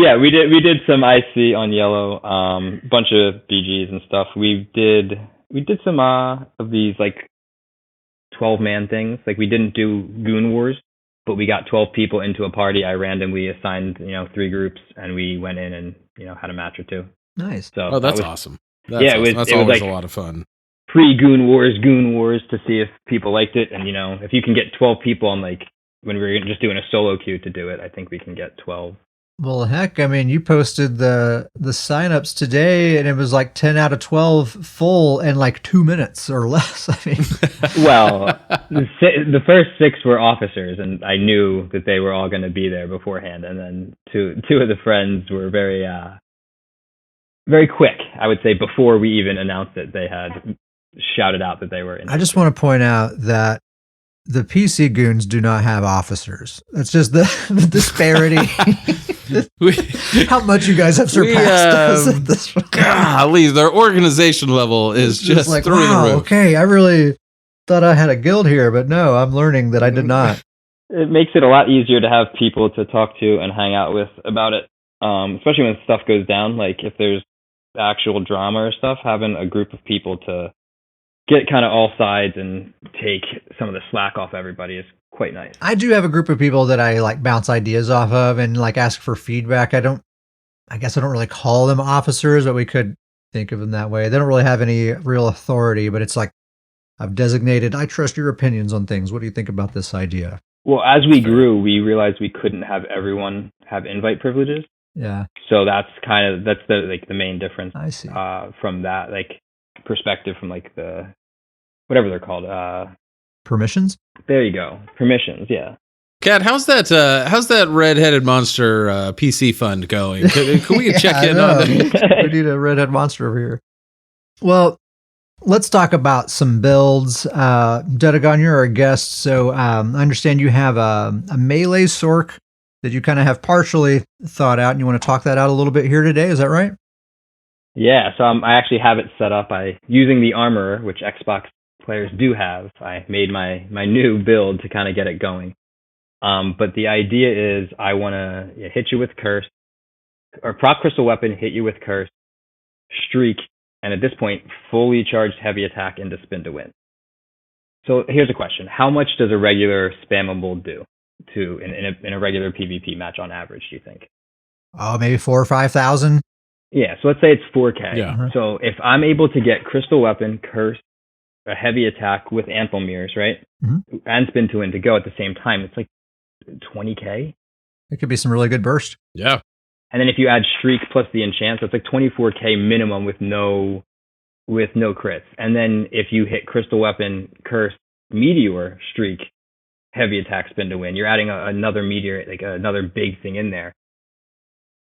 yeah, we did some IC on yellow, bunch of BGs and stuff. We did some of these like 12-man things. Like we didn't do Goon Wars, but we got 12 people into a party. I randomly assigned 3 groups, and we went in and had a match or 2. Nice. So That's awesome. That's yeah, awesome. That's it was always like a lot of fun. Pre-Goon Wars to see if people liked it, and if you can get 12 people on like when we were just doing a solo queue to do it, I think we can get 12. Well, heck, I mean, you posted the signups today, and it was like 10 out of 12 full in like 2 minutes or less. I mean, well, the first 6 were officers, and I knew that they were all going to be there beforehand. And then two of the friends were very quick. I would say before we even announced it, they had shouted out that they were interested. I just want to point out that the PC goons do not have officers. It's just the disparity. How much you guys have surpassed us at this point. Golly, their organization level is just like, through wow, the roof. okay, I really thought I had a guild here, but no, I'm learning that I did not. It makes it a lot easier to have people to talk to and hang out with about it, especially when stuff goes down. Like if there's actual drama or stuff, having a group of people to get kind of all sides and take some of the slack off everybody is quite nice. I do have a group of people that I like bounce ideas off of and like ask for feedback. I guess I don't really call them officers, but we could think of them that way. They don't really have any real authority, but it's like I've designated, I trust your opinions on things. What do you think about this idea? Well, as we grew, we realized we couldn't have everyone have invite privileges. Yeah. So that's the main difference. I see. From that like perspective, from like the whatever they're called. Permissions? There you go. Permissions, yeah. Kat, how's that red-headed monster PC fund going? Can we check in on that? We need a redhead monster over here. Well, let's talk about some builds. Duttagon, you're our guest, so I understand you have a melee Sorc that you kind of have partially thought out, and you want to talk that out a little bit here today. Is that right? Yeah, so I actually have it set up by using the armorer, which Xbox players do have. I made my new build to kind of get it going. But the idea is I want to hit you with Curse, or prop crystal weapon, hit you with Curse, Streak, and at this point, fully charged heavy attack into Spin to Win. So here's a question. How much does a regular spammable do in a regular PvP match on average, do you think? Oh, maybe 4,000 or 5,000? Yeah, so let's say it's 4K. Yeah. So if I'm able to get crystal weapon, Curse, a heavy attack with Ample Mirrors, right? Mm-hmm. And Spin to Win to go at the same time, it's like 20K. It could be some really good burst. Yeah. And then if you add Shriek plus the enchant, so it's like 24K minimum with no crits. And then if you hit Crystal Weapon, Curse, Meteor, Streak, heavy attack, Spin to Win, you're adding another meteor, like another big thing in there.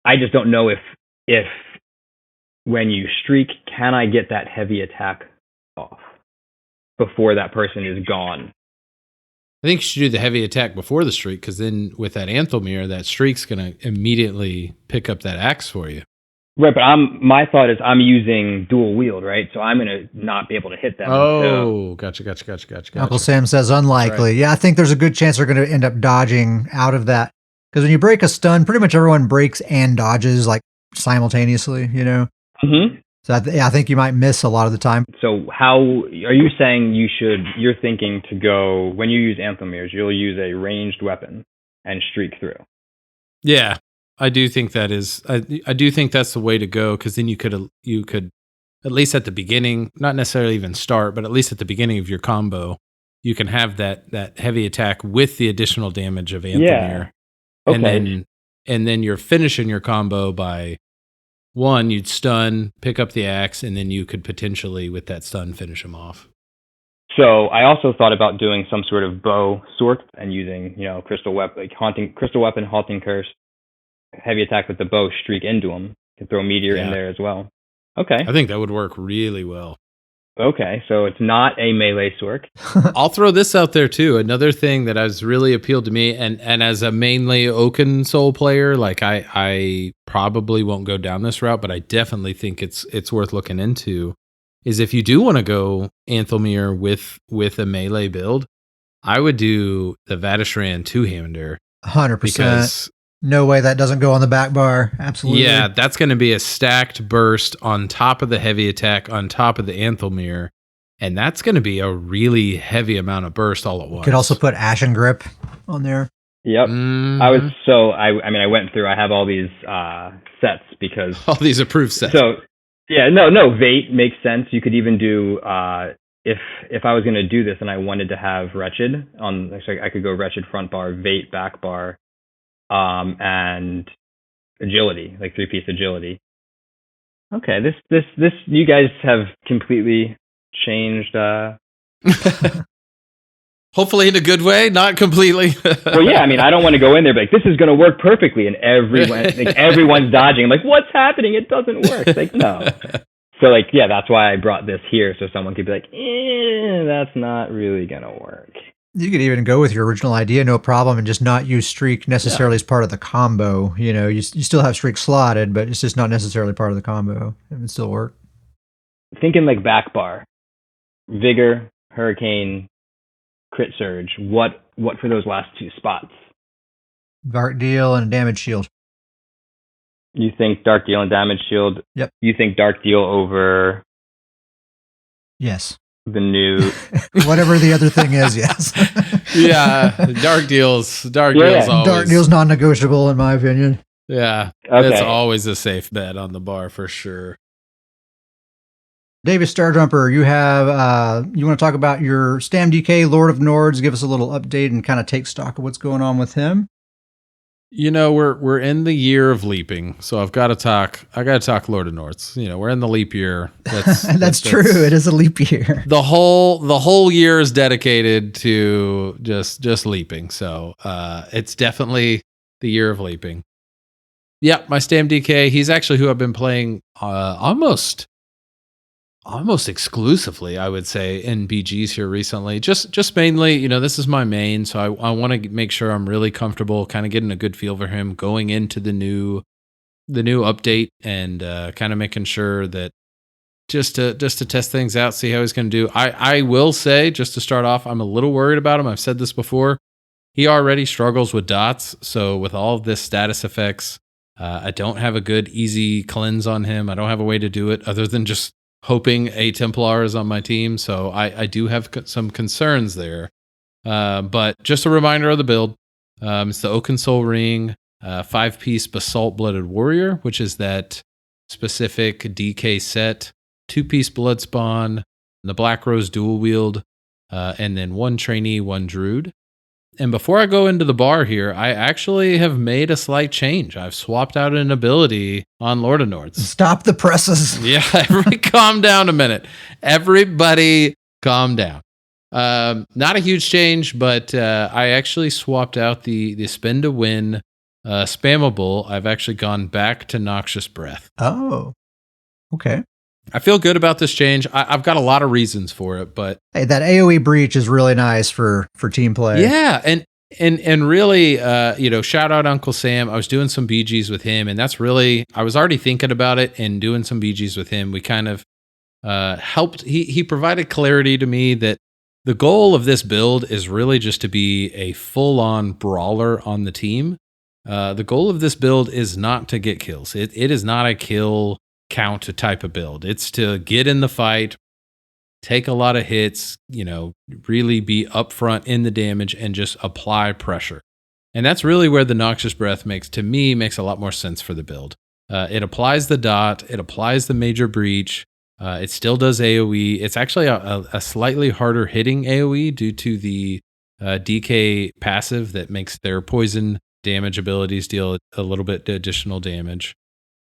I just don't know if when you Streak, can I get that heavy attack off before that person is gone? I think you should do the heavy attack before the streak, because then with that Anthem Mirror, that streak's going to immediately pick up that axe for you. Right, but my thought is I'm using dual wield, right? So I'm going to not be able to hit them. Oh, gotcha. Uncle Sam says unlikely. Right. Yeah, I think there's a good chance they're going to end up dodging out of that. Because when you break a stun, pretty much everyone breaks and dodges like simultaneously, you know? Mm-hmm. So I think you might miss a lot of the time. So how are you saying you're thinking to go, when you use Anthem Mirrors, you'll use a ranged weapon and streak through? Yeah, I do think that is, I do think that's the way to go, because then you could at least at the beginning, not necessarily even start, but at least at the beginning of your combo, you can have that heavy attack with the additional damage of Anthem Mirror. Okay. And then you're finishing your combo by, one, you'd stun, pick up the axe, and then you could potentially, with that stun, finish him off. So I also thought about doing some sort of bow Sorc and using, crystal weapon, like haunting curse, heavy attack with the bow, streak into him. Can throw meteor in there as well. Okay. I think that would work really well. Okay, so it's not a melee Sorc. I'll throw this out there too. Another thing that has really appealed to me, and as a mainly Oaken Soul player, like I probably won't go down this route, but I definitely think it's worth looking into, is if you do want to go Anthelmere with a melee build, I would do the Vadishran two-hander. 100%. Because no way that doesn't go on the back bar. Absolutely. yeah, that's going to be a stacked burst on top of the heavy attack, on top of the Anthelmere, and that's going to be a really heavy amount of burst all at once. Could also put Ashen Grip on there. Yep. Mm-hmm. I went through, I have all these sets because... all these approved sets. So, yeah, no, Vate makes sense. You could even do, if I was going to do this and I wanted to have Wretched, I could go Wretched front bar, Vate back bar, and agility, like 3-piece agility. Okay, this you guys have completely changed. Hopefully in a good way, not completely. Well, yeah, I mean, I don't want to go in there like this is going to work perfectly, and everyone's dodging. I'm like, what's happening? It doesn't work. It's like, no. So yeah, that's why I brought this here, so someone could be like, that's not really gonna work. You could even go with your original idea, no problem, and just not use Streak necessarily as part of the combo. You still have Streak slotted, but it's just not necessarily part of the combo. It would still work. Thinking like back bar, Vigor, Hurricane, Crit Surge. What for those last two spots? Dark Deal and a Damage Shield. You think Dark Deal and Damage Shield? Yep. You think Dark Deal over... Yes. The new... Whatever the other thing is, yes. Yeah, Dark Deal's always... Dark Deal's non-negotiable, in my opinion. Yeah, okay. That's always a safe bet on the bar, for sure. David Starjumper, you have... you want to talk about your Stam DK, Lord of Nords, give us a little update and kind of take stock of what's going on with him? We're in the year of leaping, so I gotta talk Lord of Nords. We're in the leap year. That's true. It is a leap year. The whole year is dedicated to just leaping. So it's definitely the year of leaping. Yeah, my Stam DK, he's actually who I've been playing almost exclusively, I would say, in BGs here recently. Just mainly, this is my main, so I want to make sure I'm really comfortable, kind of getting a good feel for him going into the new update, and kind of making sure that just to test things out, see how he's going to do. I will say, just to start off, I'm a little worried about him. I've said this before. He already struggles with dots, so with all of this status effects, I don't have a good easy cleanse on him. I don't have a way to do it other than just hoping a Templar is on my team, so I do have some concerns there. But just a reminder of the build. It's the Oaken Soul Ring, 5-piece Basalt-Blooded Warrior, which is that specific DK set, 2-piece Blood Spawn, the Black Rose Dual Wield, and then 1 Trainee, 1 Druid. And before I go into the bar here, I actually have made a slight change. I've swapped out an ability on Lord of Nords. Stop the presses. Yeah, calm down a minute. Everybody calm down. Not a huge change, but I actually swapped out the spin to win spammable. I've actually gone back to Noxious Breath. Oh, okay. I feel good about this change. I've got a lot of reasons for it, but hey, that AoE breach is really nice for team play. Yeah, and really, shout out Uncle Sam. I was doing some BGs with him, and that's really, I was already thinking about it and doing some BGs with him. We kind of helped. He provided clarity to me that the goal of this build is really just to be a full-on brawler on the team. The goal of this build is not to get kills. It is not a kill count type of build. It's to get in the fight, take a lot of hits, really be upfront in the damage and just apply pressure. And that's really where the Noxious Breath makes a lot more sense for the build. It applies the dot, it applies the major breach, it still does AoE. It's actually a slightly harder hitting AoE due to the DK passive that makes their poison damage abilities deal a little bit additional damage.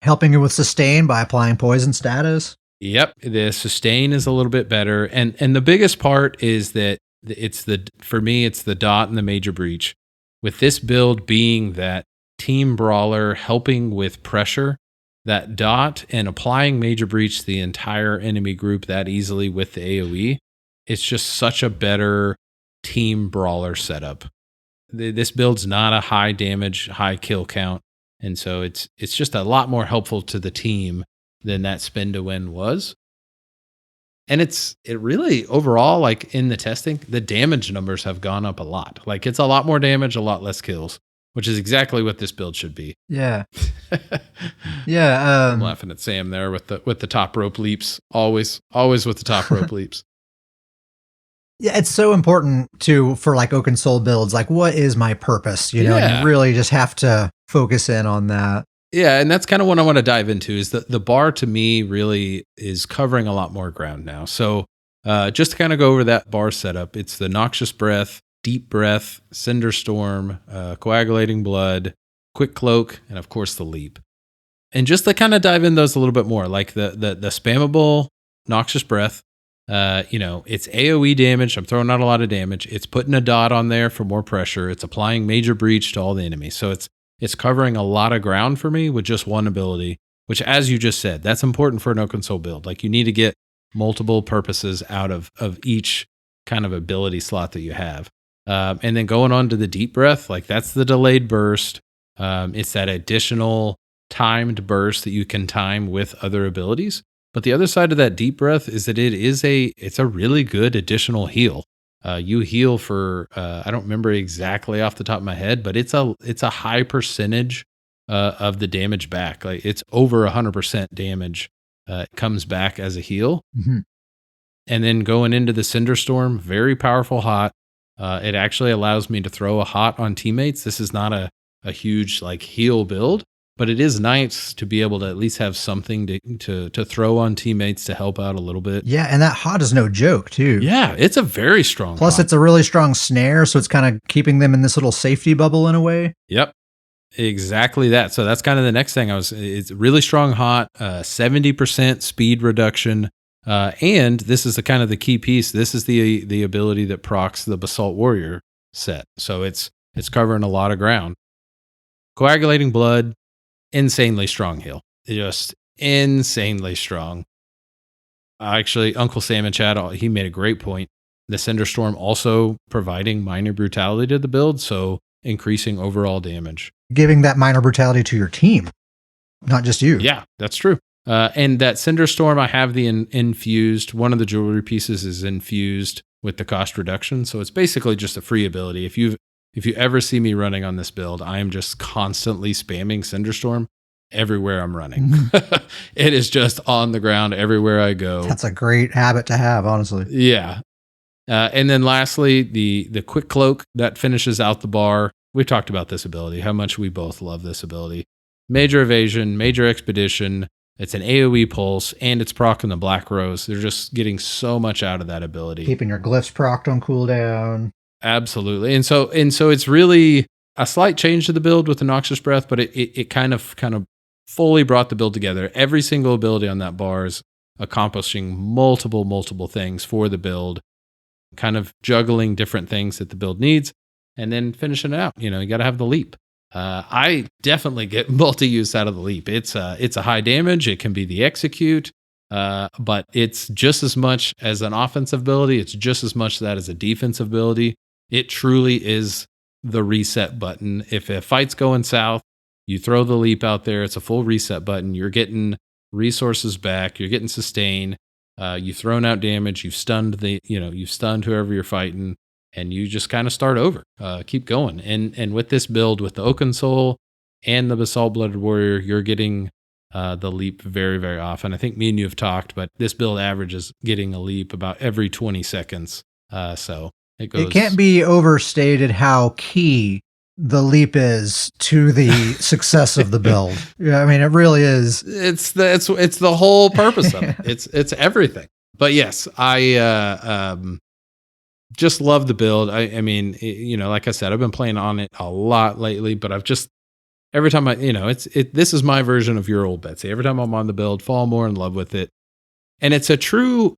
Helping it with sustain by applying poison status. Yep, the sustain is a little bit better, and the biggest part is that for me it's the dot and the major breach. With this build being that team brawler helping with pressure, that dot and applying major breach to the entire enemy group that easily with the AoE, it's just such a better team brawler setup. This build's not a high damage, high kill count, and so it's just a lot more helpful to the team than that spin to win was. And it really overall, like in the testing, the damage numbers have gone up a lot. Like it's a lot more damage, a lot less kills, which is exactly what this build should be. Yeah. Yeah. I'm laughing at Sam there with the top rope leaps. Always with the top rope leaps. Yeah, it's so important for like Oaken Soul builds. Like, what is my purpose? You know, Yeah. and you really just have to focus in on that. Yeah, and that's kind of what I want to dive into is the bar to me really is covering a lot more ground now. So just to kind of go over that bar setup, it's the Noxious Breath, Deep Breath, Cinder Storm, Coagulating Blood, Quick Cloak, and of course the Leap. And just to kind of dive in those a little bit more, like the spammable Noxious Breath, it's AoE damage. I'm throwing out a lot of damage. It's putting a dot on there for more pressure. It's applying Major Breach to all the enemies. So it's covering a lot of ground for me with just one ability, which, as you just said, that's important for an Oaken Soul build. Like you need to get multiple purposes out of each kind of ability slot that you have. And then going on to the Deep Breath, like that's the delayed burst. It's that additional timed burst that you can time with other abilities. But the other side of that Deep Breath is that it's a really good additional heal. You heal for I don't remember exactly off the top of my head, but it's a high percentage of the damage back. Like it's over 100% damage comes back as a heal. Mm-hmm. And then going into the Cinder Storm, very powerful hot. It actually allows me to throw a hot on teammates. This is not a huge like heal build, but it is nice to be able to at least have something to throw on teammates to help out a little bit. Yeah, and that hot is no joke, too. Yeah, it's a very strong Plus, hot. it's a really strong snare, so it's kind of keeping them in this little safety bubble in a way. Yep, exactly that. So that's kind of the next thing. It's really strong hot, 70% speed reduction, and this is the key piece. This is the ability that procs the Basalt Warrior set. So it's covering a lot of ground. Coagulating Blood. Insanely strong heal. Just insanely strong. Actually, Uncle Sam in chat, he made a great point. The Cinder Storm also providing minor brutality to the build, so increasing overall damage. Giving that minor brutality to your team, not just you. Yeah, that's true. And that Cinder Storm, I have the infused. One of the jewelry pieces is infused with the cost reduction, so it's basically just a free ability. If you ever see me running on this build, I am just constantly spamming Cinder Storm everywhere I'm running. It is just on the ground everywhere I go. That's a great habit to have, honestly. Yeah. And then lastly, the Quick Cloak that finishes out the bar. We've talked about this ability, how much we both love this ability. Major Evasion, Major Expedition. It's an AoE pulse, and it's proccing the Black Rose. They're just getting so much out of that ability. Keeping your glyphs procced on cooldown. Absolutely. And so it's really a slight change to the build with the Noxious Breath, but it kind of fully brought the build together. Every single ability on that bar is accomplishing multiple things for the build, kind of juggling different things that the build needs, and then finishing it out. You got to have the Leap. I definitely get multi-use out of the Leap. It's a high damage. It can be the Execute. But it's just as much as an offensive ability. It's just as much that as a defensive ability. It truly is the reset button. If a fight's going south, you throw the Leap out there. It's a full reset button. You're getting resources back. You're getting sustain. You've thrown out damage. You've stunned you've stunned whoever you're fighting, and you just kind of start over. Keep going. And with this build, with the Oaken Soul and the Basalt Blooded Warrior, you're getting the Leap very, very often. I think me and you have talked, but this build averages getting a Leap about every 20 seconds. So it goes. It can't be overstated how key the Leap is to the success of the build. Yeah, I mean, it really is. It's the whole purpose of it. It's everything. But yes, I just love the build. I mean, like I said, I've been playing on it a lot lately, but I've just every time this is my version of your old Betsy. Every time I'm on the build, fall more in love with it. And it's a true,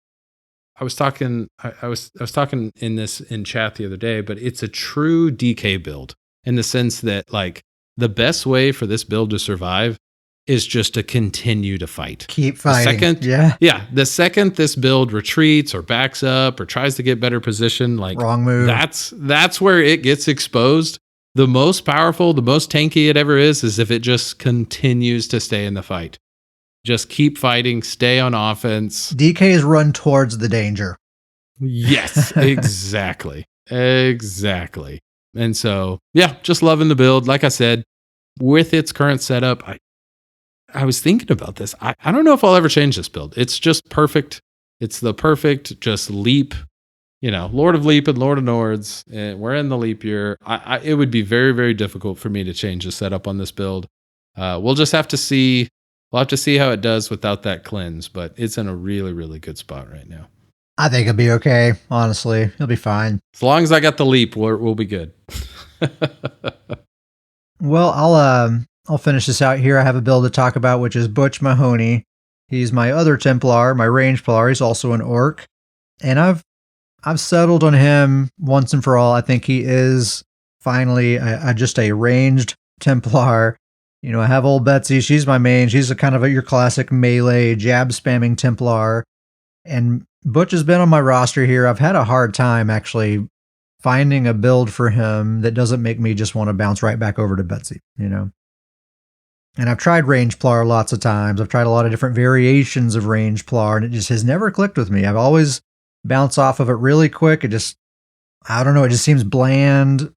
I was talking in chat the other day, but it's a true DK build in the sense that like the best way for this build to survive is just to continue to fight. Keep fighting. The second this build retreats or backs up or tries to get better position, like wrong move. That's where it gets exposed. The most powerful, the most tanky it ever is if it just continues to stay in the fight. Just keep fighting, stay on offense. DKs run towards the danger. Yes, exactly. Exactly. And so, yeah, just loving the build. Like I said, with its current setup, I was thinking about this. I don't know if I'll ever change this build. It's just perfect. It's the perfect just leap, Lord of Leap and Lord of Nords. And we're in the leap year. It would be very, very difficult for me to change the setup on this build. We'll just have to see. We'll have to see how it does without that cleanse, but it's in a really, really good spot right now. I think it'll be okay, honestly. It'll be fine. As long as I got the leap, we'll be good. Well, I'll finish this out here. I have a build to talk about, which is Butch Mahoney. He's my other Templar, my range Templar. He's also an Orc. And I've settled on him once and for all. I think he is finally just a ranged Templar. I have old Betsy. She's my main. She's a kind of your classic melee, jab spamming Templar. And Butch has been on my roster here. I've had a hard time actually finding a build for him that doesn't make me just want to bounce right back over to Betsy, And I've tried range Plar lots of times. I've tried a lot of different variations of range Plar, and it just has never clicked with me. I've always bounced off of it really quick. I don't know. It just seems bland.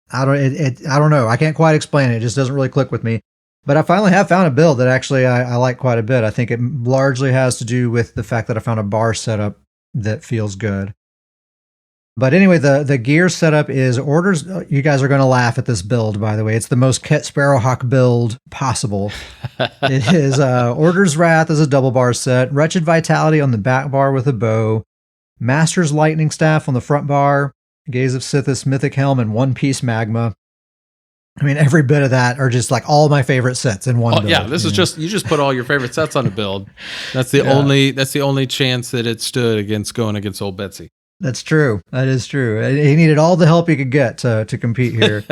I don't know. I can't quite explain it. It just doesn't really click with me. But I finally have found a build that actually I like quite a bit. I think it largely has to do with the fact that I found a bar setup that feels good. But anyway, the gear setup is orders. You guys are going to laugh at this build, by the way. It's the most Ket Sparrowhawk build possible. It is Order's Wrath as a double bar set, Wretched Vitality on the back bar with a bow, Master's Lightning Staff on the front bar, Gaze of Sithis, Mythic Helm, and One Piece Magma. I mean, every bit of that are just like all my favorite sets in one build. Yeah, this is just, you just put all your favorite sets on a build. That's the only chance that it stood against going against old Betsy. That's true. That is true. He needed all the help he could get to compete here.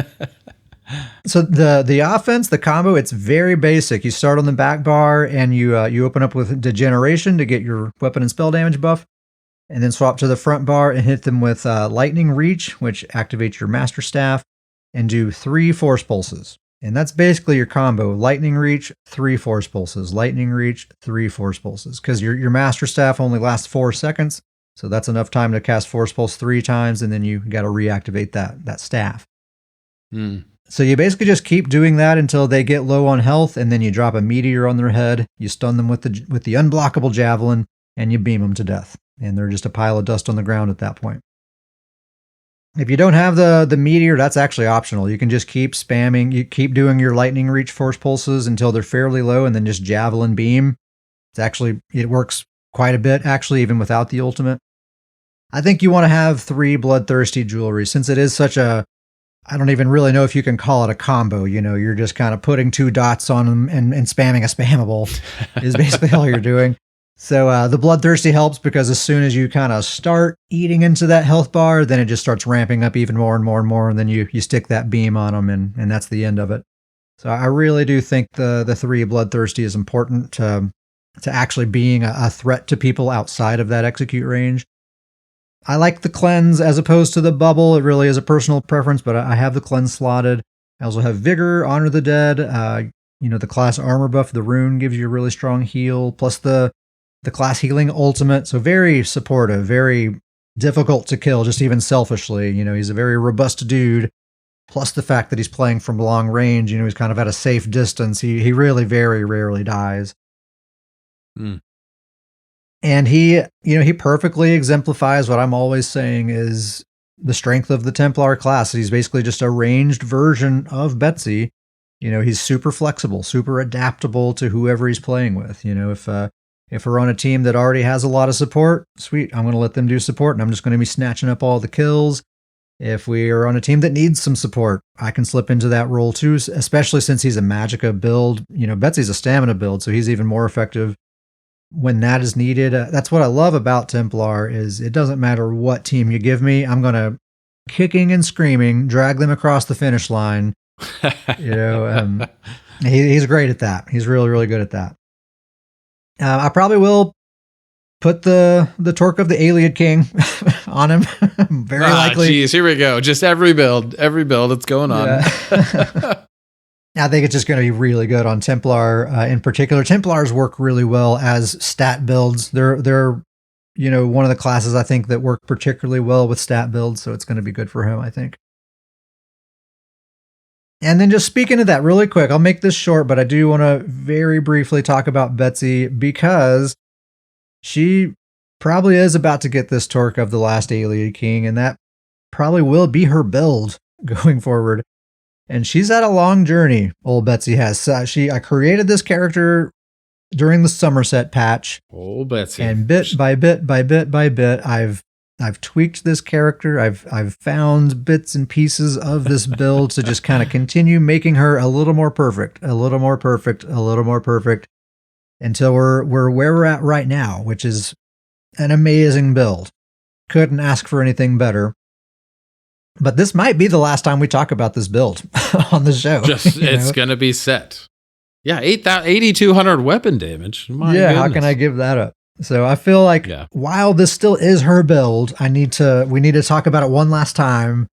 So the offense, the combo, it's very basic. You start on the back bar and you open up with Degeneration to get your weapon and spell damage buff, and then swap to the front bar and hit them with Lightning Reach, which activates your Master Staff, and do 3 Force Pulses. And that's basically your combo. Lightning Reach, 3 Force Pulses. Lightning Reach, 3 Force Pulses. Because your Master Staff only lasts 4 seconds, so that's enough time to cast Force Pulse 3 times, and then you got to reactivate that staff. So you basically just keep doing that until they get low on health, and then you drop a meteor on their head, you stun them with the unblockable javelin, and you beam them to death. And they're just a pile of dust on the ground at that point. If you don't have the meteor, that's actually optional. You can just keep spamming, you keep doing your Lightning Reach Force Pulses until they're fairly low, and then just javelin beam. It works quite a bit, actually, even without the ultimate. I think you want to have 3 Bloodthirsty Jewelry, since it is such a, I don't even really know if you can call it a combo. You're just kind of putting 2 dots on them and spamming a spammable is basically all you're doing. So the Bloodthirsty helps because as soon as you kind of start eating into that health bar, then it just starts ramping up even more and more and more, and then you stick that beam on them, and that's the end of it. So I really do think the 3 Bloodthirsty is important to actually being a threat to people outside of that execute range. I like the cleanse as opposed to the bubble. It really is a personal preference, but I have the cleanse slotted. I also have Vigor, Honor the Dead. The class armor buff, the rune gives you a really strong heal, plus the class healing ultimate. So very supportive, very difficult to kill, just even selfishly. He's a very robust dude. Plus the fact that he's playing from long range, he's kind of at a safe distance. He really very rarely dies. And he perfectly exemplifies what I'm always saying is the strength of the Templar class. He's basically just a ranged version of Betsy. He's super flexible, super adaptable to whoever he's playing with. If we're on a team that already has a lot of support, sweet, I'm going to let them do support, and I'm just going to be snatching up all the kills. If we are on a team that needs some support, I can slip into that role too, especially since he's a Magicka build. Betsy's a stamina build, so he's even more effective when that is needed. That's what I love about Templar is it doesn't matter what team you give me. I'm going to kicking and screaming, drag them across the finish line. He's great at that. He's really, really good at that. I probably will put the Torc of the Ayleid King on him. Very likely. Geez, here we go. Just every build, it's going on. Yeah. I think it's just going to be really good on Templar in particular. Templars work really well as stat builds. They're one of the classes I think that work particularly well with stat builds, so it's going to be good for him, I think. And then just speaking of that really quick, I'll make this short, but I do want to very briefly talk about Betsy because she probably is about to get this Torc of the Last Ayleid King, and that probably will be her build going forward. And she's had a long journey, old Betsy has. I created this character during the Somerset patch. Old Betsy. And bit by bit by bit by bit, I've tweaked this character. I've found bits and pieces of this build to just kind of continue making her a little more perfect, a little more perfect, a little more perfect, until we're where we're at right now, which is an amazing build. Couldn't ask for anything better. But this might be the last time we talk about this build on the show. It's going to be set. Yeah, 8,200 weapon damage. My goodness. How can I give that up? So I feel like while this still is her build, we need to talk about it one last time.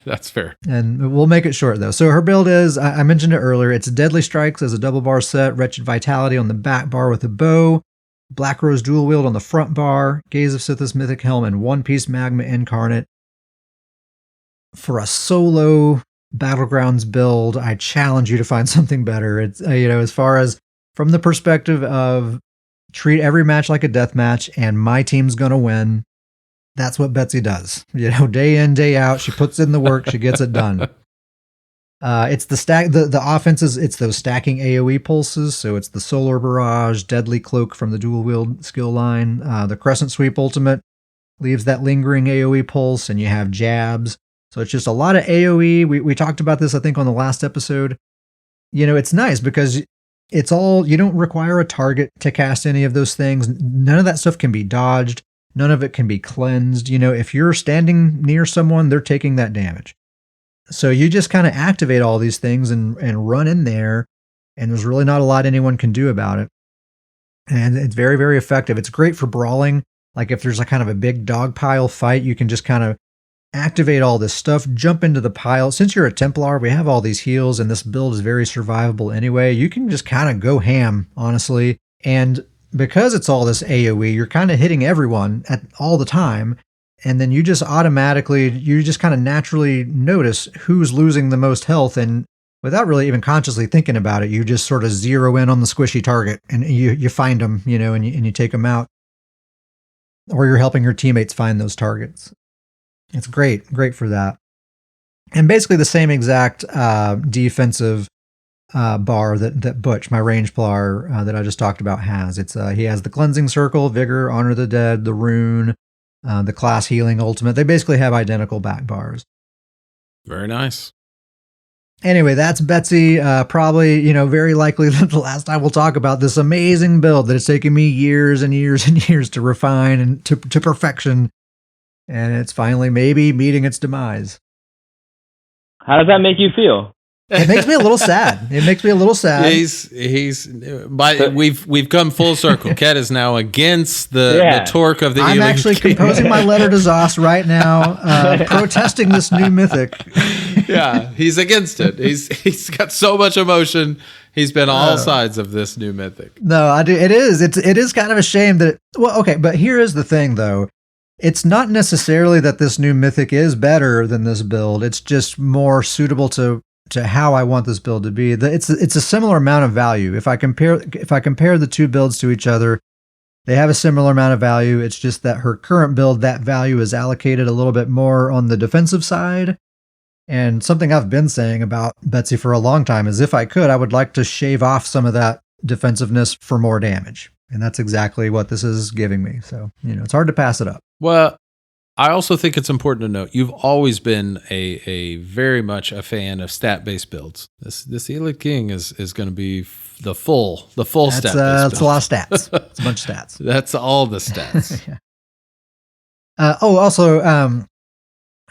That's fair. And we'll make it short though. So her build is, I mentioned it earlier, it's Deadly Strikes as a double bar set, Wretched Vitality on the back bar with a bow, Black Rose Dual Wield on the front bar, Gaze of Sithis Mythic Helm, and One Piece Magma Incarnate. For a solo Battlegrounds build, I challenge you to find something better. It's, as far as from the perspective of treat every match like a death match and my team's going to win. That's what Betsy does. Day in, day out, she puts in the work, she gets it done. It's the stack, the offenses, it's those stacking AoE pulses. So it's the Solar Barrage, Deadly Cloak from the dual wield skill line. The Crescent Sweep ultimate leaves that lingering AoE pulse, and you have jabs. So it's just a lot of AoE. We talked about this, I think, on the last episode. It's nice because it's all, you don't require a target to cast any of those things. None of that stuff can be dodged. None of it can be cleansed. If you're standing near someone, they're taking that damage. So you just kind of activate all these things and run in there, and there's really not a lot anyone can do about it. And it's very, very effective. It's great for brawling. Like if there's a kind of a big dog pile fight, you can just kind of activate all this stuff, jump into the pile. Since you're a Templar, we have all these heals, and this build is very survivable anyway. You can just kind of go ham, honestly. And because it's all this AoE, you're kind of hitting everyone at all the time. And then you just kind of naturally notice who's losing the most health. And without really even consciously thinking about it, you just sort of zero in on the squishy target and you find them, and you take them out. Or you're helping your teammates find those targets. It's great for that. And basically the same exact defensive bar that Butch, my range plar that I just talked about, has. He has the Cleansing Circle, Vigor, Honor the Dead, the Rune, the Class Healing Ultimate. They basically have identical back bars. Very nice. Anyway, that's Betsy. Probably, very likely the last time we'll talk about this amazing build that it's taken me years and years and years to refine and to perfection. And it's finally maybe meeting its demise. How does that make you feel? It makes me a little sad. We've come full circle. Ket is now against the Torc of the Ayleid King. I'm actually composing my letter to Zos right now, protesting this new mythic. Yeah, he's against it. He's got so much emotion. He's been all sides of this new mythic. No, I do. It is kind of a shame that. But here is the thing, though. It's not necessarily that this new mythic is better than this build. It's just more suitable to how I want this build to be. It's a similar amount of value. If I compare the two builds to each other, they have a similar amount of value. It's just that her current build, that value is allocated a little bit more on the defensive side. And something I've been saying about Betsy for a long time is if I could, I would like to shave off some of that defensiveness for more damage. And that's exactly what this is giving me. So, it's hard to pass it up. Well, I also think it's important to note you've always been a very much a fan of stat-based builds. This Ayleid King is going to be the full stat-based build. That's a lot of stats. It's a bunch of stats. That's all the stats. Yeah. Also,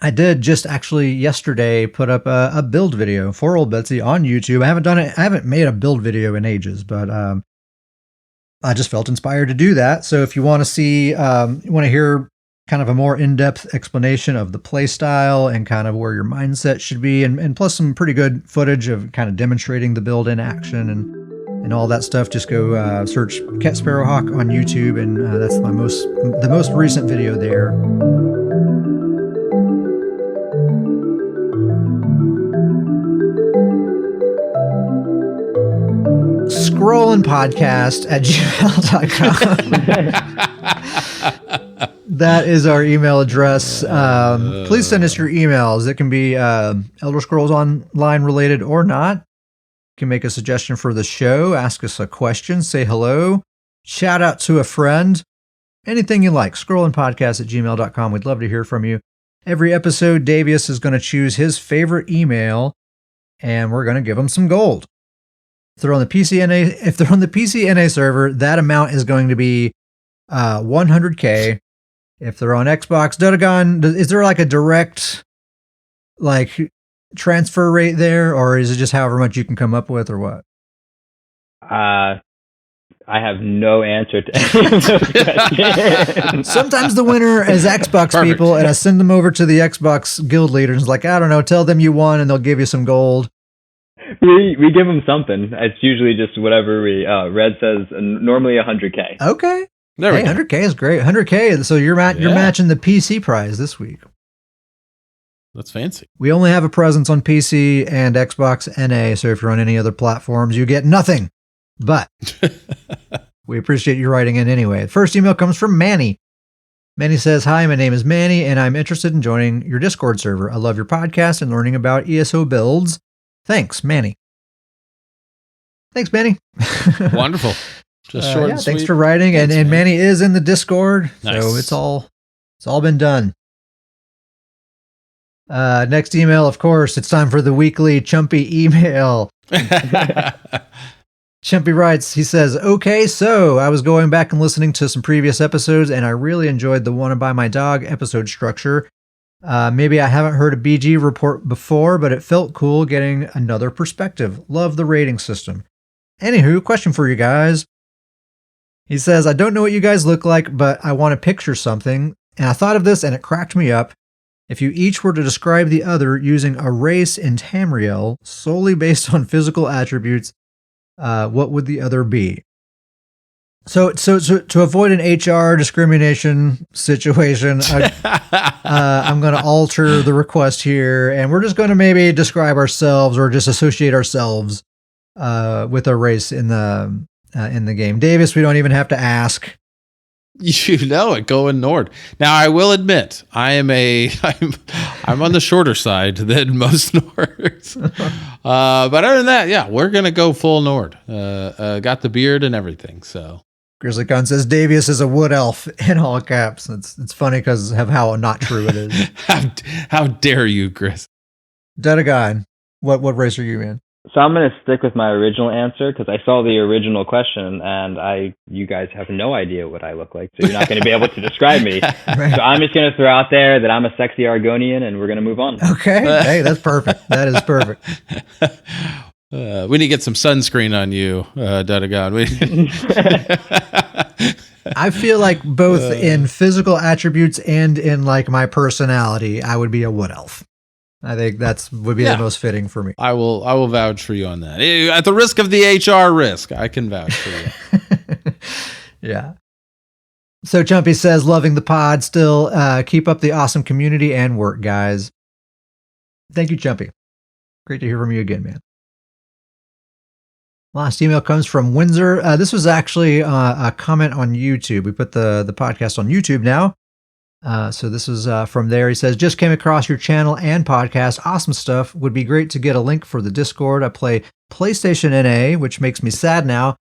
I did just actually yesterday put up a build video for Old Betsy on YouTube. I haven't done it. I haven't made a build video in ages, but I just felt inspired to do that. So if you want to see, you want to hear kind of a more in-depth explanation of the play style and kind of where your mindset should be, and plus some pretty good footage of kind of demonstrating the build in action and all that stuff, just go search Cat Sparrowhawk on YouTube, and that's the most recent video there. Scrolling podcast at gmail.com. That is our email address. Please send us your emails. It can be Elder Scrolls Online related or not. You can make a suggestion for the show, ask us a question, say hello, shout out to a friend, anything you like. Scrollingpodcast at gmail.com. We'd love to hear from you. Every episode, Davius is going to choose his favorite email, and we're going to give him some gold. If they're on the PCNA server, that amount is going to be 100K. If they're on Xbox, Duttagon, is there like a direct transfer rate there, or is it just however much you can come up with, or what? I have no answer to any of those questions. Sometimes the winner is Xbox Perfect. people, and I send them over to the Xbox guild leaders. Like, I don't know, tell them you won, and they'll give you some gold. We give them something. It's usually just whatever we. Red says normally 100K. Okay. There we go. 100K is great. 100K. So you're matching the PC prize this week. That's fancy. We only have a presence on PC and Xbox NA, so if you're on any other platforms, you get nothing. But we appreciate you writing in anyway. The first email comes from Manny. Manny says, "Hi, my name is Manny, and I'm interested in joining your Discord server. I love your podcast and learning about ESO builds. Thanks, Manny." Thanks, Manny. Wonderful. Just short and sweet. Thanks for writing. Thanks, and Manny is in the Discord, Nice. so it's all been done. Next email, of course, it's time for the weekly Chumpy email. Chumpy writes, he says, "Okay, so I was going back and listening to some previous episodes, and I really enjoyed the Wanna Buy My Dog episode structure. Maybe I haven't heard a BG report before, but it felt cool getting another perspective. Love the rating system. Anywho, question for you guys." He says, "I don't know what you guys look like, but I want to picture something. And I thought of this and it cracked me up. If you each were to describe the other using a race in Tamriel solely based on physical attributes, what would the other be?" So to avoid an HR discrimination situation, I'm going to alter the request here, and we're just going to maybe describe ourselves or just associate ourselves with a race in the game. Davis, we don't even have to ask. You know it, going Nord. Now, I will admit, I'm on the shorter side than most Nords. But other than that, yeah, we're going to go full Nord. Got the beard and everything, so. GrizzlyCon says Davius is a wood elf in all caps. It's funny because of how not true it is. How dare you, Grizz? Duttagon, what race are you in? So I'm going to stick with my original answer because I saw the original question and you guys have no idea what I look like, so you're not going to be able to describe me. Right. So I'm just going to throw out there that I'm a sexy Argonian and we're going to move on. Okay. Hey, that's perfect. That is perfect. We need to get some sunscreen on you, Duttagon. I feel like both in physical attributes and in like my personality, I would be a wood elf. I think would be the most fitting for me. I will vouch for you on that. At the risk of the HR risk, I can vouch for you. Yeah. So Chumpy says, "Loving the pod still. Keep up the awesome community and work, guys." Thank you, Chumpy. Great to hear from you again, man. Last email comes from Windsor. This was actually a comment on YouTube. We put the podcast on YouTube now. So this is from there. He says, "Just came across your channel and podcast. Awesome stuff. Would be great to get a link for the Discord. I play PlayStation NA, which makes me sad now.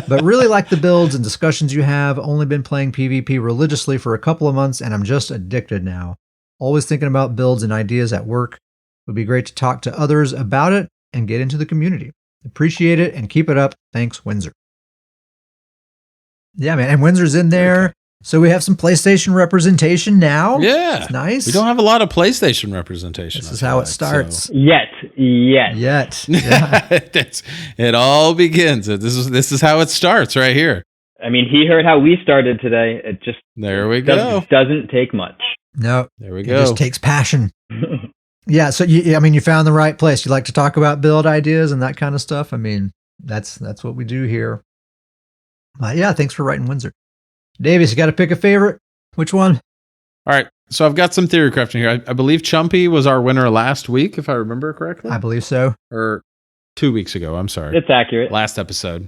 But really like the builds and discussions you have. Only been playing PvP religiously for a couple of months and I'm just addicted now. Always thinking about builds and ideas at work. Would be great to talk to others about it and get into the community. Appreciate it and keep it up. Thanks, Windsor. Yeah, man. And Windsor's in there. So we have some PlayStation representation now. Yeah. It's nice. We don't have a lot of PlayStation representation. This is how it starts. So. Yet. Yeah. It all begins. This is how it starts right here. I mean, he heard how we started today. It just doesn't take much. No. There we go. It just takes passion. Yeah, so you found the right place. You like to talk about build ideas and that kind of stuff. I mean, that's what we do here. Yeah, thanks for writing Windsor. Davies, you got to pick a favorite. Which one? All right. So I've got some theory crafting here. I believe Chumpy was our winner last week, if I remember correctly. I believe so. Or 2 weeks ago. I'm sorry. It's accurate. Last episode.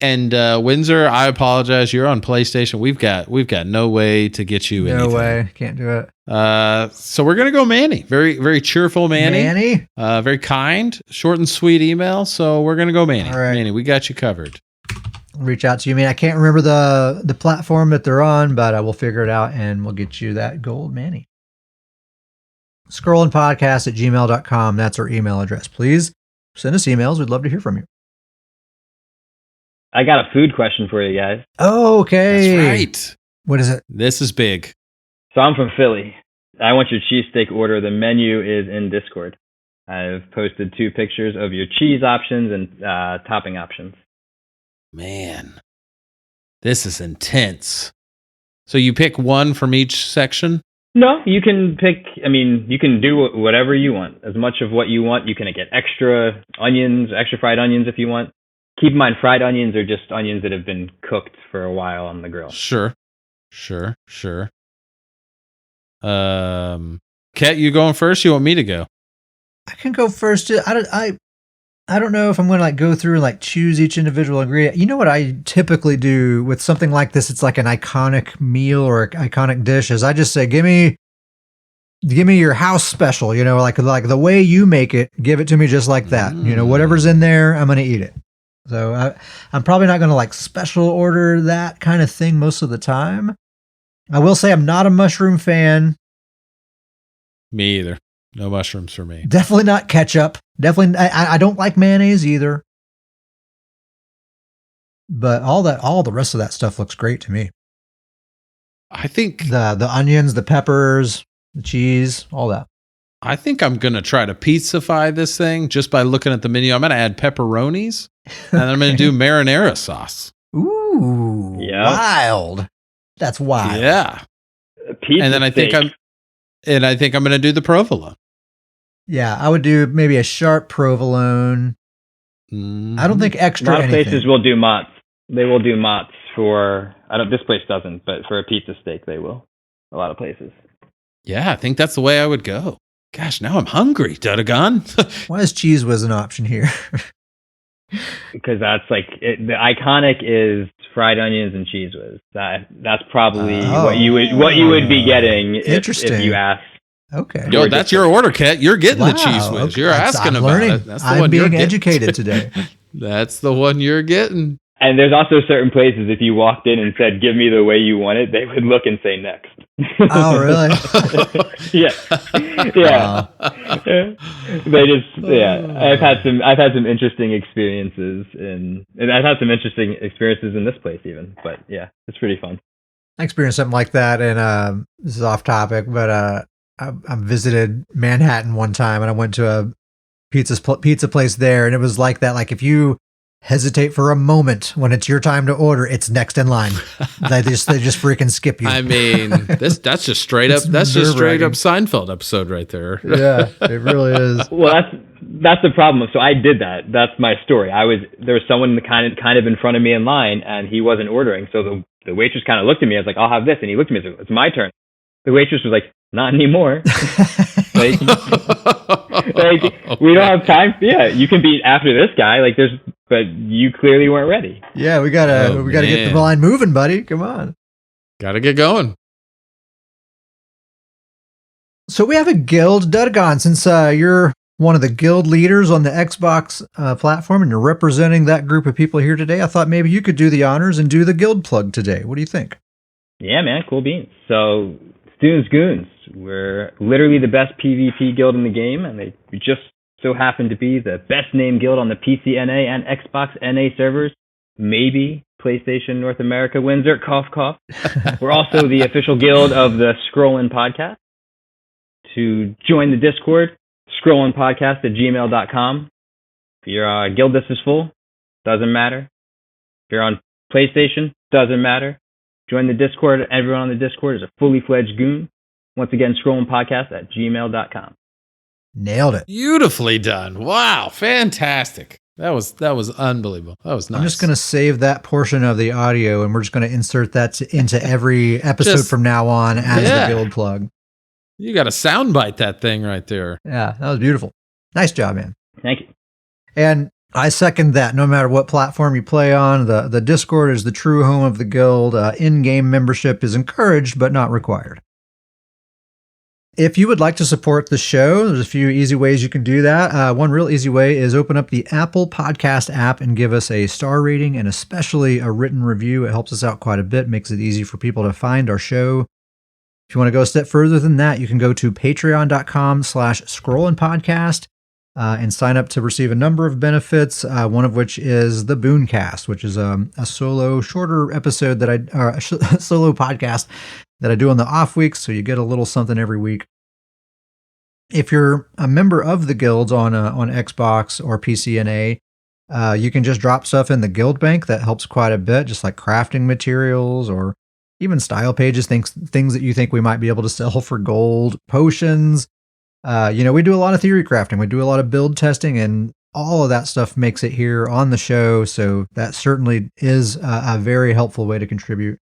And Windsor, I apologize. You're on PlayStation. We've got no way to get you anything. No way. Can't do it. So we're gonna go Manny. Very, very cheerful Manny. Manny? Very kind, short and sweet email. So we're gonna go Manny. All right. Manny, we got you covered. Reach out to you. I mean, I can't remember the platform that they're on, but I will figure it out and we'll get you that gold Manny. Scrollingpodcast@gmail.com. That's our email address. Please send us emails. We'd love to hear from you. I got a food question for you guys. Oh, okay. That's right. What is it? This is big. So I'm from Philly. I want your cheesesteak order. The menu is in Discord. I've posted 2 pictures of your cheese options and topping options. Man, this is intense. So you pick one from each section? No, you can pick, you can do whatever you want. As much of what you want. You can get extra onions, extra fried onions if you want. Keep in mind, fried onions are just onions that have been cooked for a while on the grill. Sure. Kat, you going first? You want me to go? I can go first. I don't know if I'm going to go through and choose each individual ingredient. You know what I typically do with something like this? It's like an iconic meal or an iconic dish. Is I just say, give me your house special. Like the way you make it. Give it to me just like that. Whatever's in there, I'm going to eat it. So I'm probably not going to special order that kind of thing most of the time. I will say I'm not a mushroom fan. Me either. No mushrooms for me. Definitely not ketchup. Definitely, I don't like mayonnaise either. But all the rest of that stuff looks great to me. I think the onions, the peppers, the cheese, all that. I think I'm going to try to pizzafy this thing just by looking at the menu. I'm going to add pepperonis and I'm going to do marinara sauce. Ooh, yeah. Wild. That's wild. Yeah. Pizza and then I think I'm going to do the provolone. Yeah, I would do maybe a sharp provolone. Mm-hmm. I don't think extra. A lot of places will do mozz. They will do mozz for. This place doesn't, but for a pizza steak they will. A lot of places. Yeah, I think that's the way I would go. Gosh, now I'm hungry, Duttagon. Why is Cheese Whiz an option here? Because that's the iconic is fried onions and Cheese Whiz. That's probably what you would be getting if you ask. Okay. Yo, that's your order, Kat. You're getting the Cheese Whiz. Okay. You're asking about learning. it. That's the I'm one being you're educated today. That's the one you're getting. And there's also certain places, if you walked in and said, give me the way you want it, they would look and say next. Oh, really? Yeah. I've had some interesting experiences and I've had some interesting experiences in this place even, but yeah, it's pretty fun. I experienced something like that. And this is off topic, but I visited Manhattan one time and I went to a pizza place there. And it was like that. Like if you hesitate for a moment when it's your time to order, it's next in line. they just freaking skip you. I mean, that's just straight up. That's just straight up Seinfeld episode right there. Yeah, it really is. Well, that's the problem. So I did that. That's my story. There was someone kind of in front of me in line, and he wasn't ordering. So the waitress kind of looked at me. I was like, "I'll have this," and he looked at me and said, "It's my turn." The waitress was like, "Not anymore." We don't have time. Yeah, you can be after this guy. But you clearly weren't ready. Yeah, we gotta get the line moving, buddy. Come on. Gotta get going. So we have a guild, Duttagon. Since you're one of the guild leaders on the Xbox platform, and you're representing that group of people here today. I thought maybe you could do the honors and do the guild plug today. What do you think? Yeah, man, cool beans. So, Students Goons, we're literally the best PvP guild in the game, and they just so happen to be the best named guild on the PC NA and Xbox NA servers. Maybe PlayStation North America Windsor, cough, cough. We're also the official guild of the Scrollin' Podcast. To join the Discord, scrollinpodcast@gmail.com. If your guild list is full, doesn't matter. If you're on PlayStation, doesn't matter. Join the Discord. Everyone on the Discord is a fully fledged goon. Once again, scrollinpodcast@gmail.com. Nailed it. Beautifully done. Wow, fantastic. That was unbelievable. That was nice. I'm just going to save that portion of the audio, and we're just going to insert that into every episode from now on as the guild plug. You got to soundbite that thing right there. Yeah, that was beautiful. Nice job, man. Thank you. And I second that. No matter what platform you play on, the Discord is the true home of the guild. In-game membership is encouraged, but not required. If you would like to support the show, there's a few easy ways you can do that. One real easy way is open up the Apple Podcast app and give us a star rating and especially a written review. It helps us out quite a bit, makes it easy for people to find our show. If you want to go a step further than that, you can go to patreon.com/scrollinpodcast and sign up to receive a number of benefits, one of which is the Booncast, which is a solo, shorter episode solo podcast that I do on the off weeks, so you get a little something every week. If you're a member of the guilds on Xbox or PCNA, you can just drop stuff in the guild bank. That helps quite a bit, just like crafting materials or even style pages, things that you think we might be able to sell for gold, potions. We do a lot of theory crafting. We do a lot of build testing, and all of that stuff makes it here on the show. So that certainly is a very helpful way to contribute.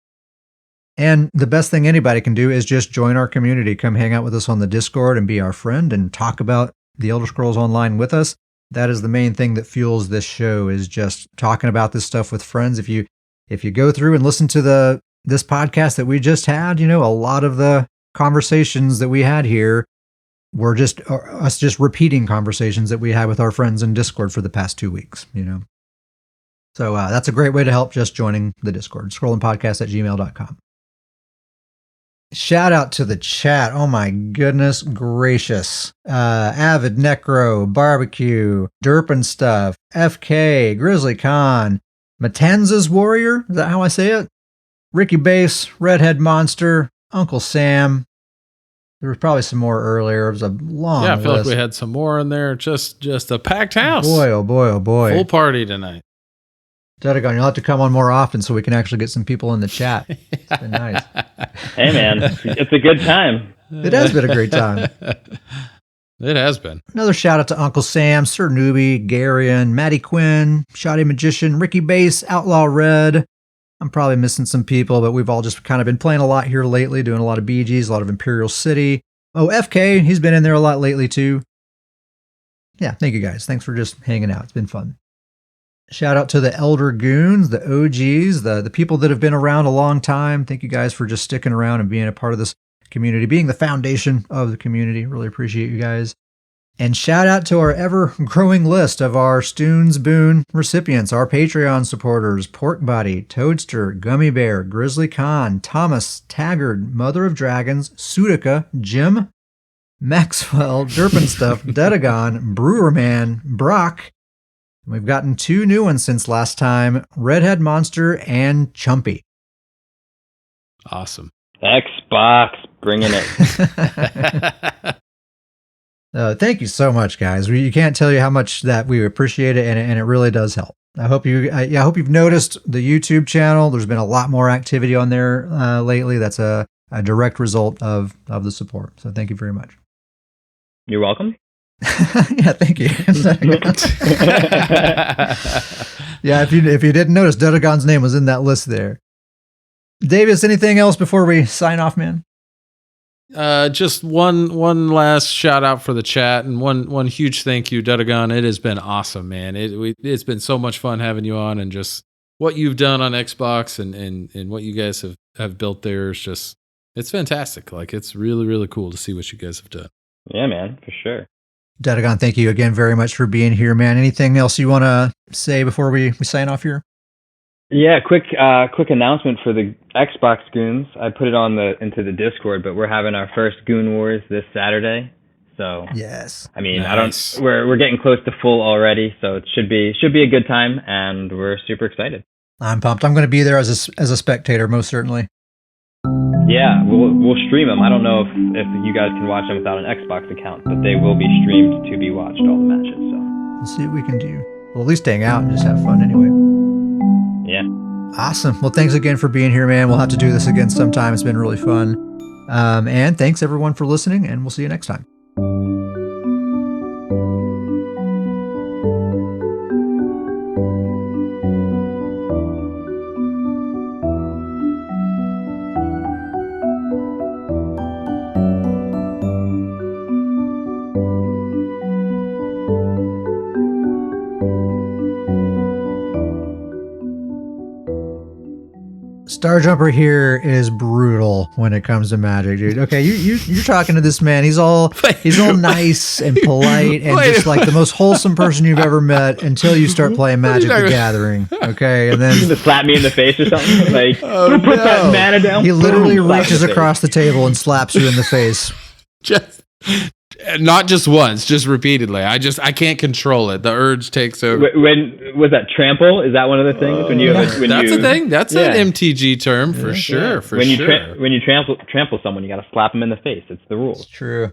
And the best thing anybody can do is just join our community. Come hang out with us on the Discord and be our friend and talk about the Elder Scrolls Online with us. That is the main thing that fuels this show, is just talking about this stuff with friends. If you go through and listen to this podcast that we just had, a lot of the conversations that we had here were just us just repeating conversations that we had with our friends in Discord for the past 2 weeks, So that's a great way to help, just joining the Discord, scrollinpodcast@gmail.com. Shout out to the chat. Oh my goodness gracious. Avid Necro, Barbecue, Derpin Stuff, FK, Grizzly Khan, Matanzas Warrior, is that how I say it? Ricky Bass, Redhead Monster, Uncle Sam. There was probably some more earlier. It was a long list. Yeah, I feel like we had some more in there. Just a packed house. Boy, oh boy, oh boy. Full party tonight. Duttagon, you'll have to come on more often so we can actually get some people in the chat. It's been nice. Hey, man, it's a good time. It has been a great time. It has been. Another shout out to Uncle Sam, Sir Newbie, Garion, Maddie Quinn, Shoddy Magician, Ricky Bass, Outlaw Red. I'm probably missing some people, but we've all just kind of been playing a lot here lately, doing a lot of BGs, a lot of Imperial City. Oh, FK, he's been in there a lot lately too. Yeah, thank you guys. Thanks for just hanging out. It's been fun. Shout out to the Elder Goons, the OGs, the people that have been around a long time. Thank you guys for just sticking around and being a part of this community, being the foundation of the community. Really appreciate you guys. And shout out to our ever-growing list of our Stoons Boon recipients, our Patreon supporters, Porkbody, Toadster, Gummy Bear, Grizzly Khan, Thomas, Taggart, Mother of Dragons, Sudica, Jim, Maxwell, Derpenstuff, Duttagon, Brewerman, Brock. We've gotten 2 new ones since last time, Redhead Monster and Chumpy. Awesome. Xbox, bringing it. Thank you so much, guys. You can't tell you how much that we appreciate it, and it really does help. I hope you've noticed the YouTube channel. There's been a lot more activity on there lately. That's a direct result of the support. So thank you very much. You're welcome. Yeah, thank you. Yeah, if you didn't notice, Duttagon's name was in that list there. Davis, anything else before we sign off, man? Just one last shout out for the chat, and one huge thank you, Duttagon. It has been awesome, man. It's been so much fun having you on, and just what you've done on Xbox and what you guys have built there is just, it's fantastic. Like, it's really, really cool to see what you guys have done. Yeah, man, for sure. Duttagon, thank you again very much for being here, man. Anything else you want to say before we sign off here? Yeah, quick announcement for the Xbox goons. I put it into the Discord, but we're having our first Goon Wars this Saturday. So yes, I mean, nice. we're getting close to full already, so it should be a good time, and we're super excited. I'm pumped. I'm going to be there as a spectator, most certainly. Yeah, we'll stream them. I don't know if you guys can watch them without an Xbox account, but they will be streamed to be watched, all the matches. So we'll see what we can do. We'll at least hang out and just have fun anyway. Yeah. Awesome. Well, thanks again for being here, man. We'll have to do this again sometime. It's been really fun. And thanks everyone for listening, and we'll see you next time. Starjumper here is brutal when it comes to Magic, dude. Okay, you're talking to this man. He's all nice and polite and just like the most wholesome person you've ever met until you start playing Magic the Gathering. Okay, and then you just slap me in the face or something. Like, put that mana down. He literally reaches across the table and slaps you in the face. Just not just once, just repeatedly. I can't control it. The urge takes over. When was that trample? Is that one of the things that's a thing. That's an MTG term for sure. When you trample someone, you got to slap them in the face. It's the rule. It's true.